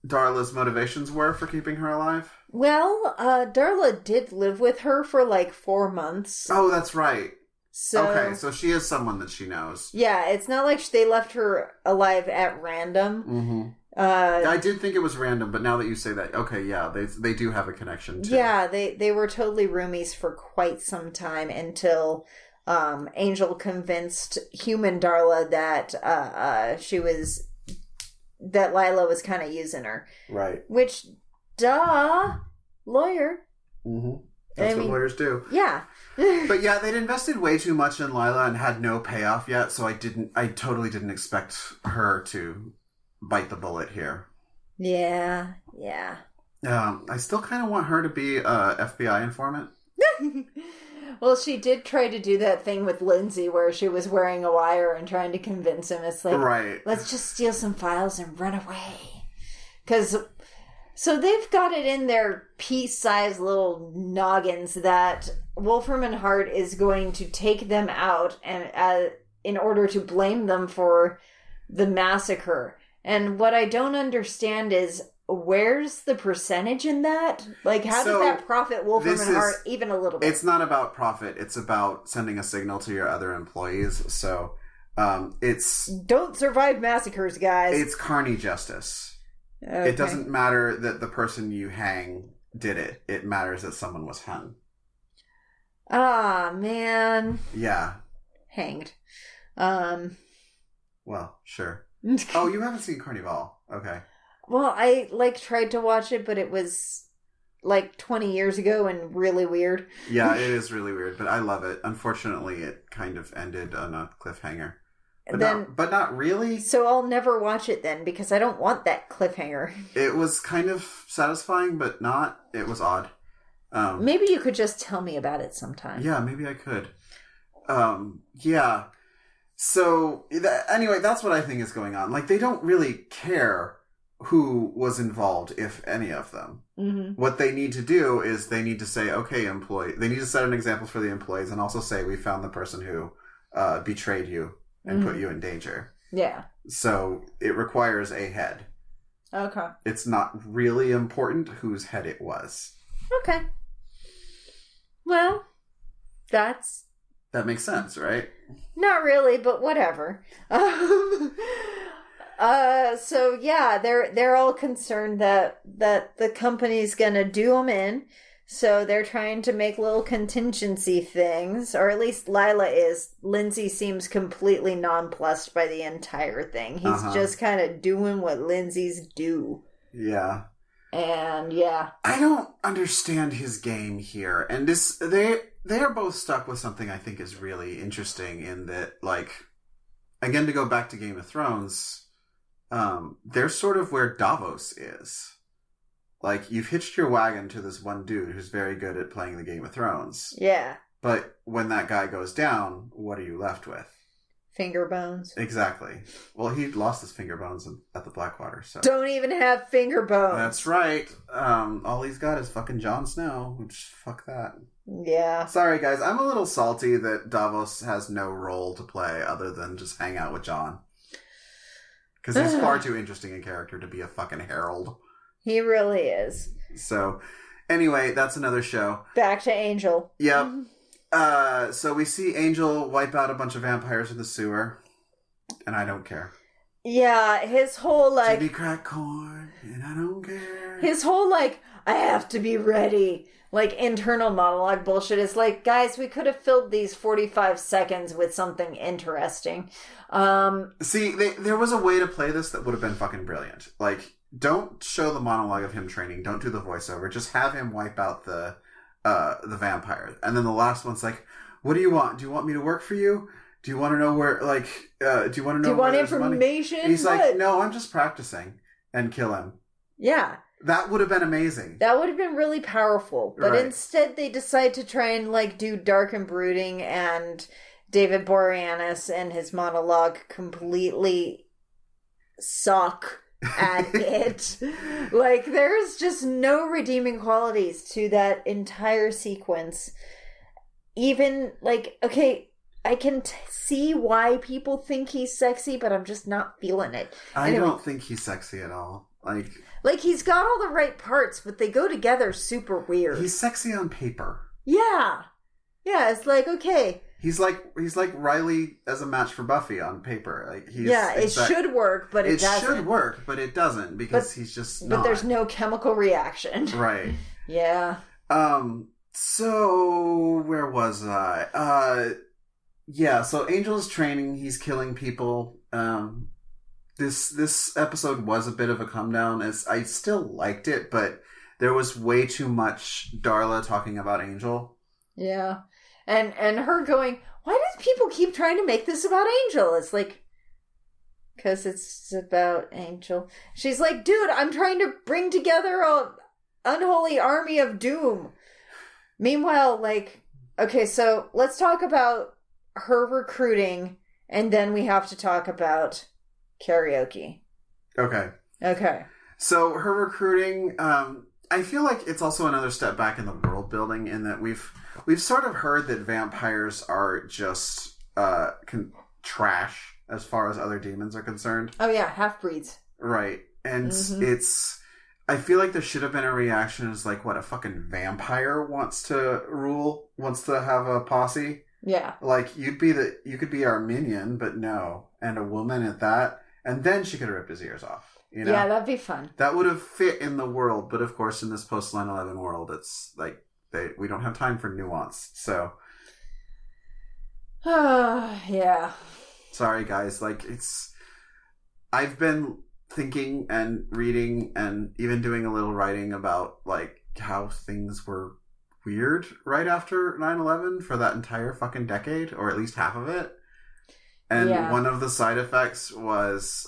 Darla's motivations were for keeping her alive. Well, Darla did live with her for 4 months. Oh, that's right. So, okay, so she is someone that she knows. Yeah, it's not like they left her alive at random. I did think it was random, but now that you say that, okay, yeah, they do have a connection too. Yeah, they were totally roomies for quite some time until Angel convinced human Darla that that Lila was kind of using her. Right. Which, lawyer. That's what lawyers do. Yeah. But yeah, they'd invested way too much in Lila and had no payoff yet, so I totally didn't expect her to bite the bullet here. Yeah. I still kind of want her to be a FBI informant. Well, she did try to do that thing with Lindsay where she was wearing a wire and trying to convince him. It's like, right. Let's just steal some files and run away. So they've got it in their pea-sized little noggins that Wolfram and Hart is going to take them out and in order to blame them for the massacre. And what I don't understand is, where's the percentage in that? How does that profit Wolfram and Hart even a little bit? It's not about profit. It's about sending a signal to your other employees. So it's... Don't survive massacres, guys. It's carny justice. Okay. It doesn't matter that the person you hang did it. It matters that someone was hung. Ah, man. Yeah. Hanged. Well, sure. Oh, you haven't seen Carnival. Okay. Well, I tried to watch it, but it was like 20 years ago and really weird. Yeah, it is really weird, but I love it. Unfortunately, it kind of ended on a cliffhanger. But not really. So I'll never watch it then, because I don't want that cliffhanger. It was kind of satisfying, but not. It was odd. Maybe you could just tell me about it sometime. Yeah, maybe I could. Yeah. So, anyway, that's what I think is going on. Like, they don't really care who was involved, if any of them. Mm-hmm. What they need to do is they need to say, okay, they need to set an example for the employees and also say, we found the person who betrayed you and put you in danger. Yeah. So it requires a head. Okay. It's not really important whose head it was. Okay. Well, that makes sense, right? Not really, but whatever. So yeah, they're all concerned that the company's gonna do them in. So they're trying to make little contingency things, or at least Lila is. Lindsay seems completely nonplussed by the entire thing. He's just kind of doing what Lindsay's do. Yeah. And yeah. I don't understand his game here. And they are both stuck with something I think is really interesting in that, like, again, to go back to Game of Thrones, they're sort of where Davos is. Like, you've hitched your wagon to this one dude who's very good at playing the Game of Thrones. Yeah. But when that guy goes down, what are you left with? Finger bones. Exactly. Well, he lost his finger bones at the Blackwater, so... Don't even have finger bones. That's right. All he's got is fucking Jon Snow, which, fuck that. Yeah. Sorry, guys. I'm a little salty that Davos has no role to play other than just hang out with Jon. Because he's far too interesting a character to be a fucking herald. He really is. So, anyway, that's another show. Back to Angel. Yep. So we see Angel wipe out a bunch of vampires in the sewer. And I don't care. Yeah, his whole, like... Jimmy crack corn, and I don't care. His whole, like, I have to be ready, like, internal monologue bullshit is like, guys, we could have filled these 45 seconds with something interesting. See, there was a way to play this that would have been fucking brilliant. Like, don't show the monologue of him training. Don't do the voiceover. Just have him wipe out the vampire. And then the last one's like, what do you want? Do you want me to work for you? Do you want to know where, like, do you want to know do you want information? And he's like, no, I'm just practicing. And kill him. Yeah. That would have been amazing. That would have been really powerful. But right. Instead they decide to try and, like, do Dark and Brooding, and David Boreanaz and his monologue completely suck at it. Like, there's just no redeeming qualities to that entire sequence. Even, like, okay, I can see why people think he's sexy, but I'm just not feeling it. I don't think he's sexy at all. Like, he's got all the right parts, but they go together super weird. He's sexy on paper. Yeah. Yeah, it's like, okay. He's like Riley as a match for Buffy on paper. Like, it should work, but it doesn't. It should work, but it doesn't because he's just not. But there's no chemical reaction. Right. Yeah. So where was I? Yeah. So Angel's training. He's killing people. This episode was a bit of a come down. As I still liked it, but there was way too much Darla talking about Angel. Yeah. And her going, why do people keep trying to make this about Angel? It's like, because it's about Angel. She's like, dude, I'm trying to bring together a unholy army of doom. Meanwhile, like, okay, so let's talk about her recruiting, and then we have to talk about karaoke. Okay. So her recruiting, I feel like it's also another step back in the world building in that we've sort of heard that vampires are just trash as far as other demons are concerned. Oh yeah, half-breeds. Right. And I feel like there should have been a reaction as like, what, a fucking vampire wants to have a posse? Yeah. Like, you could be our minion, but no. And a woman at that. And then she could have ripped his ears off. You know? Yeah, that'd be fun. That would have fit in the world, but of course in this post 9/11 world, it's like we don't have time for nuance. So, yeah. Sorry, guys. Like, I've been thinking and reading and even doing a little writing about like how things were weird right after 9/11 for that entire fucking decade, or at least half of it. And one of the side effects was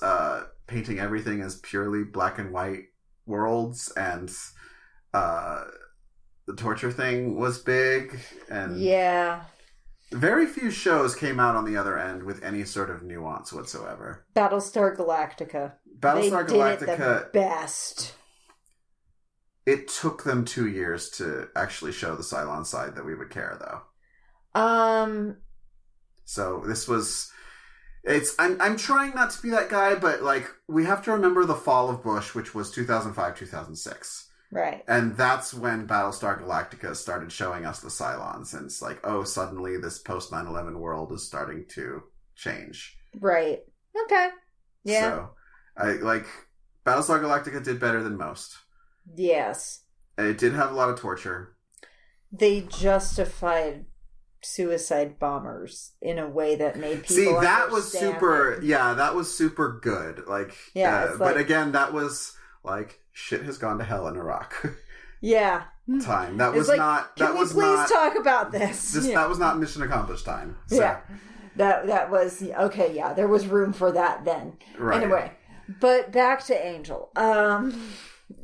painting everything as purely black and white worlds, and the torture thing was big, and very few shows came out on the other end with any sort of nuance whatsoever. Battlestar Galactica. Battlestar Galactica did it the best. It took them 2 years to actually show the Cylon side that we would care, though. So this was... I'm trying not to be that guy, but, like, we have to remember the fall of Bush, which was 2005, 2006. Right. And that's when Battlestar Galactica started showing us the Cylons. And it's like, oh, suddenly this post 9/11 world is starting to change. Right. Okay. Yeah. So, Battlestar Galactica did better than most. Yes. It did have a lot of torture. They justified suicide bombers in a way that made people See, that understand was super... it. Yeah, that was super good. But again, that was, like... Shit has gone to hell in Iraq. Yeah. Time. That was not... Can we please talk about this? That was not mission accomplished time. So. Yeah. That was... Okay, yeah. There was room for that then. Right. Anyway. But back to Angel.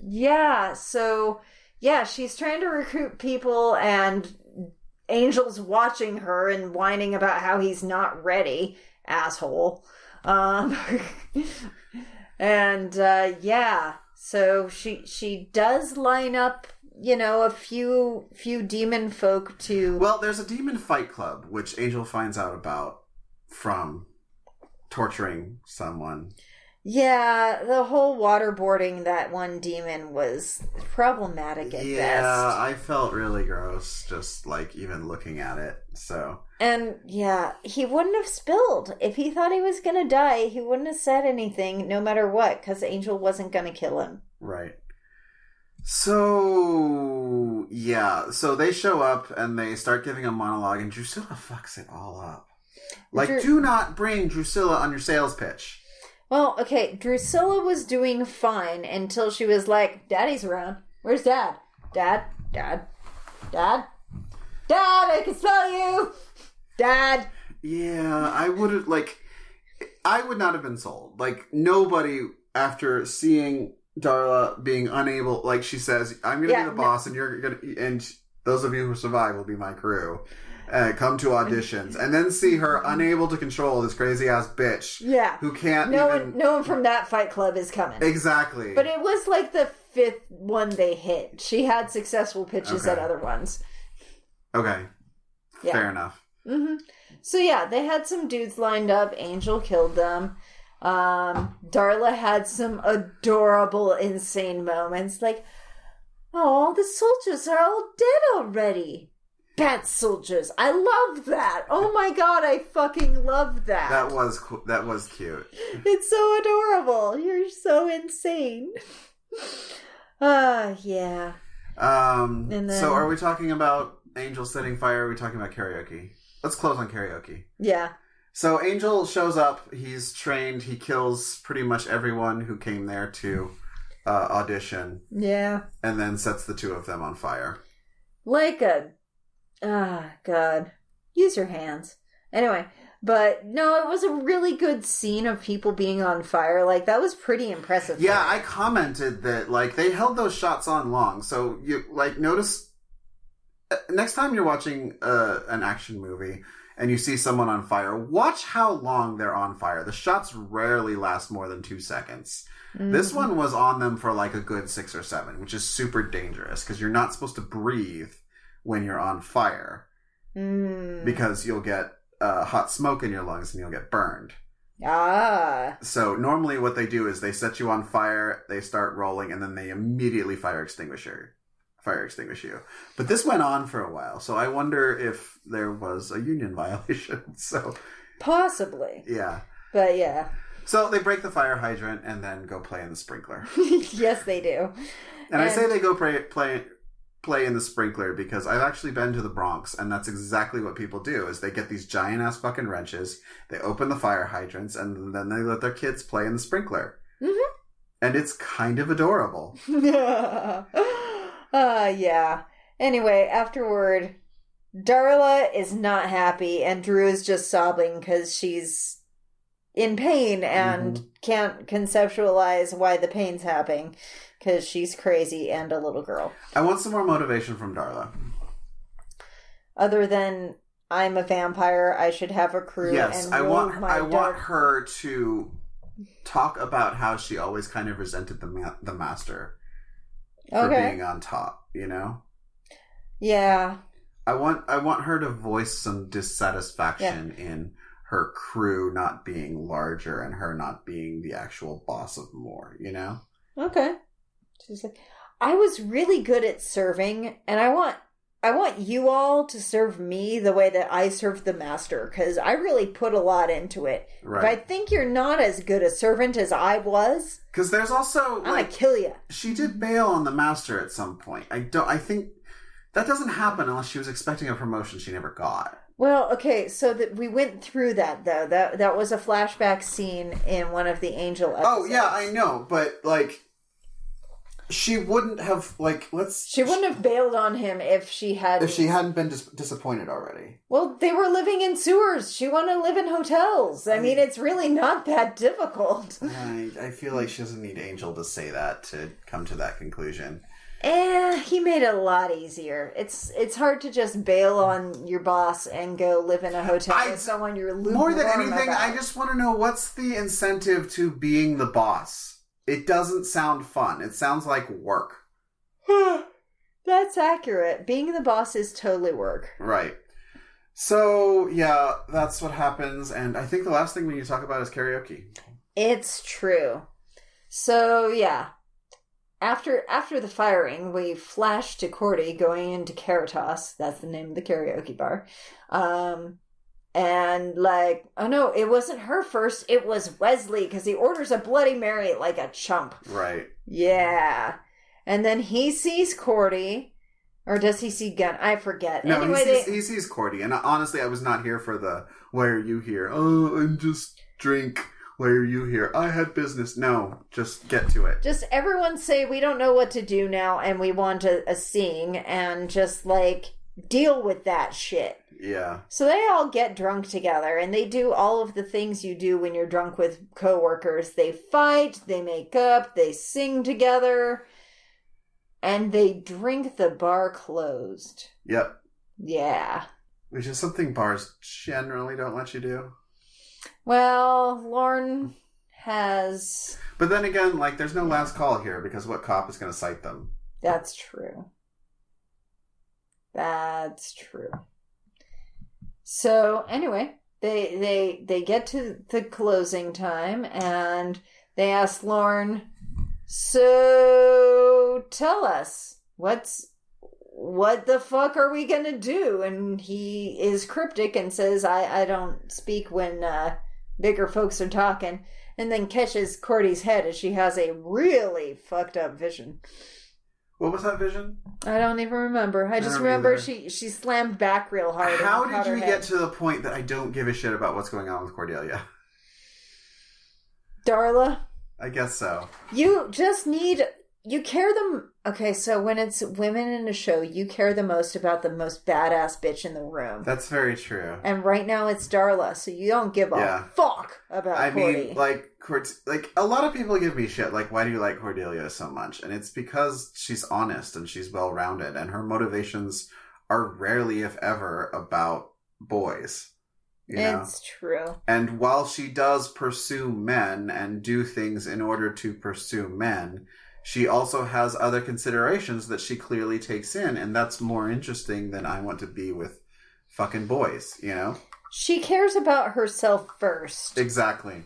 Yeah. So, yeah, she's trying to recruit people, and Angel's watching her and whining about how he's not ready. Asshole. Yeah. So she does line up, a few demon folk to... Well, there's a demon fight club, which Angel finds out about from torturing someone. Yeah, the whole waterboarding that one demon was problematic at best. Yeah, I felt really gross just, even looking at it, so... And, yeah, he wouldn't have spilled. If he thought he was going to die, he wouldn't have said anything, no matter what, because Angel wasn't going to kill him. Right. So, yeah, so they show up, and they start giving a monologue, and Drusilla fucks it all up. Do not bring Drusilla on your sales pitch. Well, okay, Drusilla was doing fine until she was like, Daddy's around. Where's Dad? Dad? Dad? Dad? Dad, I can smell you! Dad! Yeah, I would not have been sold. Nobody, after seeing Darla being unable, she says, I'm going to be the boss, and those of you who survive will be my crew. Come to auditions, and then see her unable to control this crazy ass bitch. Yeah, who can't. No one from that fight club is coming. Exactly. But it was the 5th one they hit. She had successful pitches at other ones. Okay, fair enough. Mm-hmm. So yeah, they had some dudes lined up. Angel killed them. Darla had some adorable, insane moments, oh, the soldiers are all dead already. Bad soldiers. I love that. Oh my god, I fucking love that. That was cute. It's so adorable. You're so insane. Yeah. And then... So are we talking about Angel setting fire, or are we talking about karaoke? Let's close on karaoke. Yeah. So Angel shows up, he's trained, he kills pretty much everyone who came there to audition. Yeah. And then sets the two of them on fire. God. Use your hands. Anyway, but no, it was a really good scene of people being on fire. That was pretty impressive. Yeah, I commented that, they held those shots on long. So, you, notice... next time you're watching an action movie and you see someone on fire, watch how long they're on fire. The shots rarely last more than 2 seconds. Mm-hmm. This one was on them for, a good 6 or 7, which is super dangerous, because you're not supposed to breathe when you're on fire, because you'll get hot smoke in your lungs and you'll get burned. So normally what they do is they set you on fire, they start rolling, and then they immediately fire extinguish you. But this went on for a while, so I wonder if there was a union violation. So possibly. Yeah. But yeah. So they break the fire hydrant and then go play in the sprinkler. Yes, they do. And I say they go play in the sprinkler because I've actually been to the Bronx, and that's exactly what people do, is they get these giant ass fucking wrenches, they open the fire hydrants, and then they let their kids play in the sprinkler. Mm-hmm. And it's kind of adorable. Yeah. Anyway, afterward, Darla is not happy, and Drew is just sobbing because she's in pain and can't conceptualize why the pain's happening because she's crazy and a little girl. I want some more motivation from Darla. Other than, I'm a vampire, I should have a crew. Yes, and I want her to talk about how she always kind of resented the master for being on top, you know? Yeah. I want her to voice some dissatisfaction in her crew not being larger and her not being the actual boss of more, you know? Okay. She's like, I was really good at serving, and I want you all to serve me the way that I served the master, because I really put a lot into it. Right. If I think you're not as good a servant as I was, because there's also I'm gonna kill you. She did bail on the master at some point. I think that doesn't happen unless she was expecting a promotion she never got. Well, okay, so that we went through that though. That was a flashback scene in one of the Angel episodes. Oh yeah, I know, but like, she wouldn't have She wouldn't have bailed on him if she hadn't been disappointed already. Well, they were living in sewers. She wanted to live in hotels. I mean, it's really not that difficult. I feel like she doesn't need Angel to say that to come to that conclusion. He made it a lot easier. It's hard to just bail on your boss and go live in a hotel with someone you're lukewarm more than anything, about. I just want to know what's the incentive to being the boss. It doesn't sound fun. It sounds like work. That's accurate. Being the boss is totally work. Right. So, yeah, that's what happens. And I think the last thing we need to talk about is karaoke. It's true. So, yeah. After the firing, we flash to Cordy going into Caritas. That's the name of the karaoke bar. And like, oh no, it wasn't her first. It was Wesley, because he orders a Bloody Mary like a chump. Right. Yeah. And then he sees Cordy. Or does he see Gunn? I forget. No, anyway, he sees Cordy. And honestly, I was not here for the, why are you here? Oh, I'm just drink. Why are you here? I had business. No, just get to it. Just everyone say, we don't know what to do now, and we want a sing, and just like deal with that shit. Yeah. So they all get drunk together, and they do all of the things you do when you're drunk with coworkers. They fight, they make up, they sing together, and they drink the bar closed. Yep. Yeah. Which is something bars generally don't let you do. Well, Lorne has... But then again, like, there's no last call here, because what cop is going to cite them? That's true. That's true. So, anyway, they get to the closing time, and they ask Lorne, so tell us, what the fuck are we gonna do? And he is cryptic and says, I don't speak when bigger folks are talking, and then catches Cordy's head as she has a really fucked up vision. What was that vision? I don't even remember. I just remember she slammed back real hard. How did you get to the point that I don't give a shit about what's going on with Cordelia? Darla? I guess so. You just need... You care them... Okay, so when it's women in a show, you care the most about the most badass bitch in the room. That's very true. And right now it's Darla, so you don't give a fuck about Cordy. I mean, like a lot of people give me shit, like, why do you like Cordelia so much? And it's because she's honest and she's well-rounded, and her motivations are rarely, if ever, about boys. You know? It's true. And while she does pursue men and do things in order to pursue men, she also has other considerations that she clearly takes in, and that's more interesting than I want to be with fucking boys, you know? She cares about herself first. Exactly.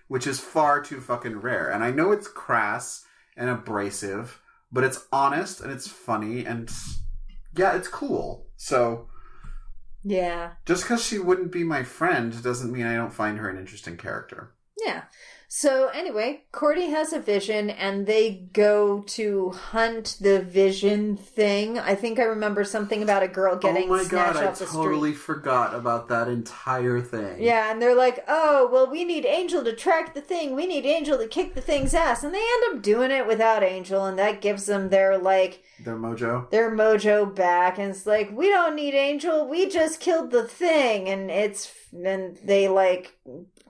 Which is far too fucking rare. And I know it's crass and abrasive, but it's honest and it's funny and, yeah, it's cool. So... Yeah. Just because she wouldn't be my friend doesn't mean I don't find her an interesting character. Yeah. So anyway, Cordy has a vision and they go to hunt the vision thing. I think I remember something about a girl getting snatched off the street. I totally forgot about that entire thing. Yeah, and they're like, oh, well, we need Angel to track the thing. We need Angel to kick the thing's ass. And they end up doing it without Angel, and that gives them their mojo? Their mojo back. And it's like, we don't need Angel. We just killed the thing. And they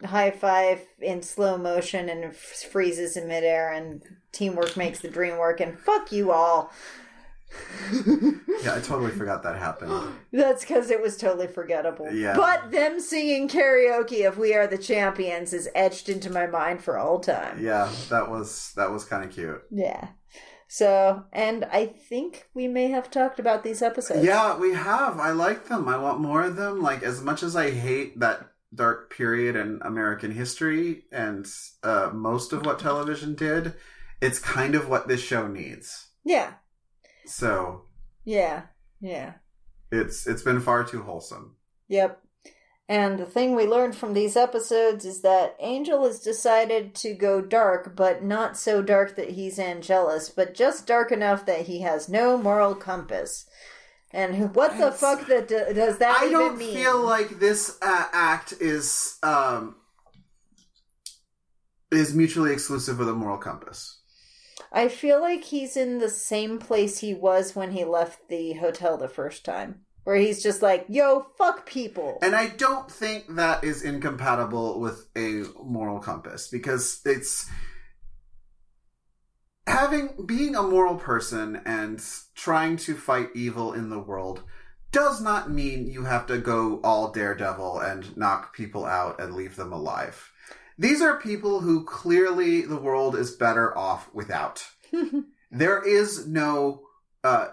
high five in slow motion and it freezes in midair, and teamwork makes the dream work, and fuck you all. Yeah, I totally forgot that happened. That's because it was totally forgettable. Yeah. But them singing karaoke of We Are the Champions is etched into my mind for all time. Yeah, that was kind of cute. Yeah. So, and I think we may have talked about these episodes. Yeah, we have. I like them. I want more of them. Like, as much as I hate that dark period in American history and most of what television did, it's kind of what this show needs. Yeah. So. Yeah. It's been far too wholesome. Yep. And the thing we learned from these episodes is that Angel has decided to go dark, but not so dark that he's Angelus, but just dark enough that he has no moral compass. And what the fuck does that even mean? I don't feel like this act is mutually exclusive with a moral compass. I feel like he's in the same place he was when he left the hotel the first time. Where he's just like, yo, fuck people. And I don't think that is incompatible with a moral compass. Because it's... being a moral person and trying to fight evil in the world does not mean you have to go all daredevil and knock people out and leave them alive. These are people who clearly the world is better off without. There is no...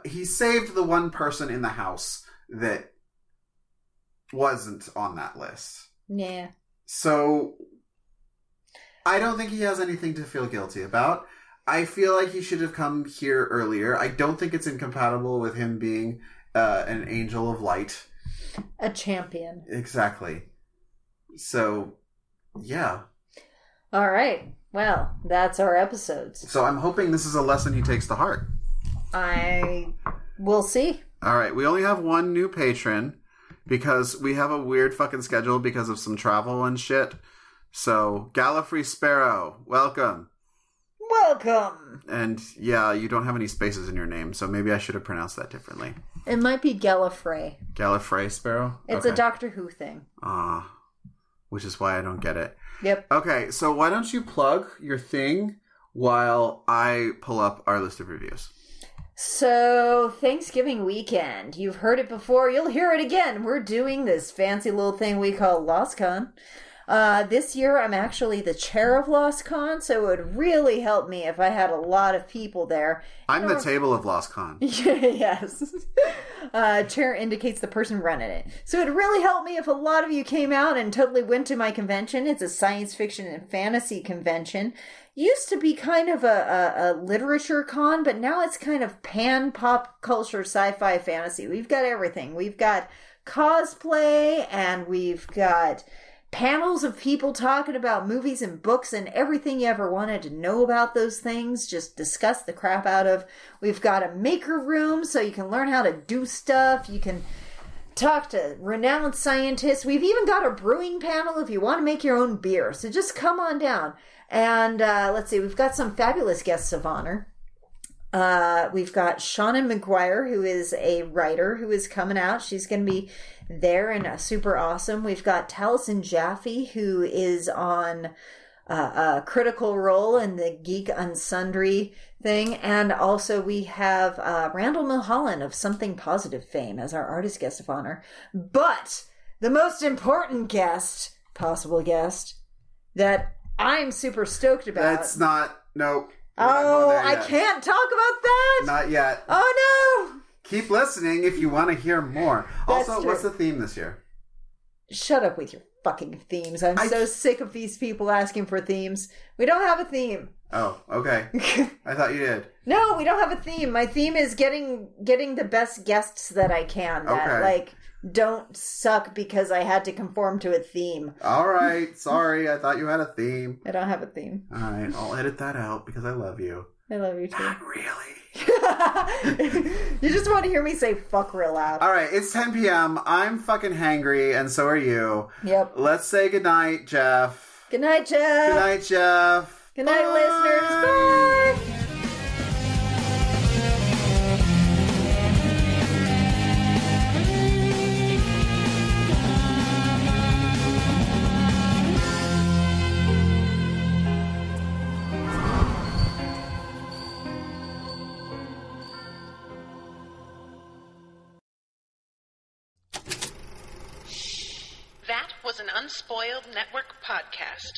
he saved the one person in the house that wasn't on that list. Yeah. So, I don't think he has anything to feel guilty about. I feel like he should have come here earlier. I don't think it's incompatible with him being an angel of light. A champion. Exactly. So, yeah. All right. Well, that's our episodes. So I'm hoping this is a lesson he takes to heart. We'll see. All right. We only have one new patron because we have a weird fucking schedule because of some travel and shit. So, Gallifrey Sparrow, welcome. Welcome! And yeah, you don't have any spaces in your name, so maybe I should have pronounced that differently. It might be Gallifrey. Gallifrey Sparrow? It's a Doctor Who thing. Which is why I don't get it. Yep. Okay, so why don't you plug your thing while I pull up our list of reviews? So, Thanksgiving weekend. You've heard it before, you'll hear it again. We're doing this fancy little thing we call LostCon. This year, I'm actually the chair of LostCon, so it would really help me if I had a lot of people there. I'm the table of LostCon. Yes. Chair indicates the person running it. So it'd really help me if a lot of you came out and totally went to my convention. It's a science fiction and fantasy convention. Used to be kind of a literature con, but now it's kind of pan pop culture, sci-fi, fantasy. We've got everything. We've got cosplay, and we've got panels of people talking about movies and books and everything you ever wanted to know about those things, just discuss the crap out of. We've got a maker room so you can learn how to do stuff. You can talk to renowned scientists. We've even got a brewing panel if you want to make your own beer. So just come on down. And let's see, we've got some fabulous guests of honor. We've got Shannon McGuire, who is a writer who is coming out. She's going to be there and super awesome. We've got Taliesin Jaffe, who is on a critical role in the Geek Unsundry thing. And also we have Randall Milholland of Something Positive fame as our artist guest of honor. But the most important guest, possible guest, that I'm super stoked about. That's not, nope. Oh, I can't talk about that? Not yet. Oh, no! Keep listening if you want to hear more. That's also, true. What's the theme this year? Shut up with your fucking themes. I'm so sick of these people asking for themes. We don't have a theme. Oh, okay. I thought you did. No, we don't have a theme. My theme is getting the best guests that I can. That, okay. like, don't suck because I had to conform to a theme. All right. Sorry. I thought you had a theme. I don't have a theme. All right. I'll edit that out because I love you. I love you too. Not really. You just want to hear me say fuck real loud. All right. It's 10 p.m. I'm fucking hangry, and so are you. Yep. Let's say goodnight, Jeff. Good night, Jeff. Good night, Jeff. Good night, Bye. listeners. Bye. That was an Unspoiled Network podcast.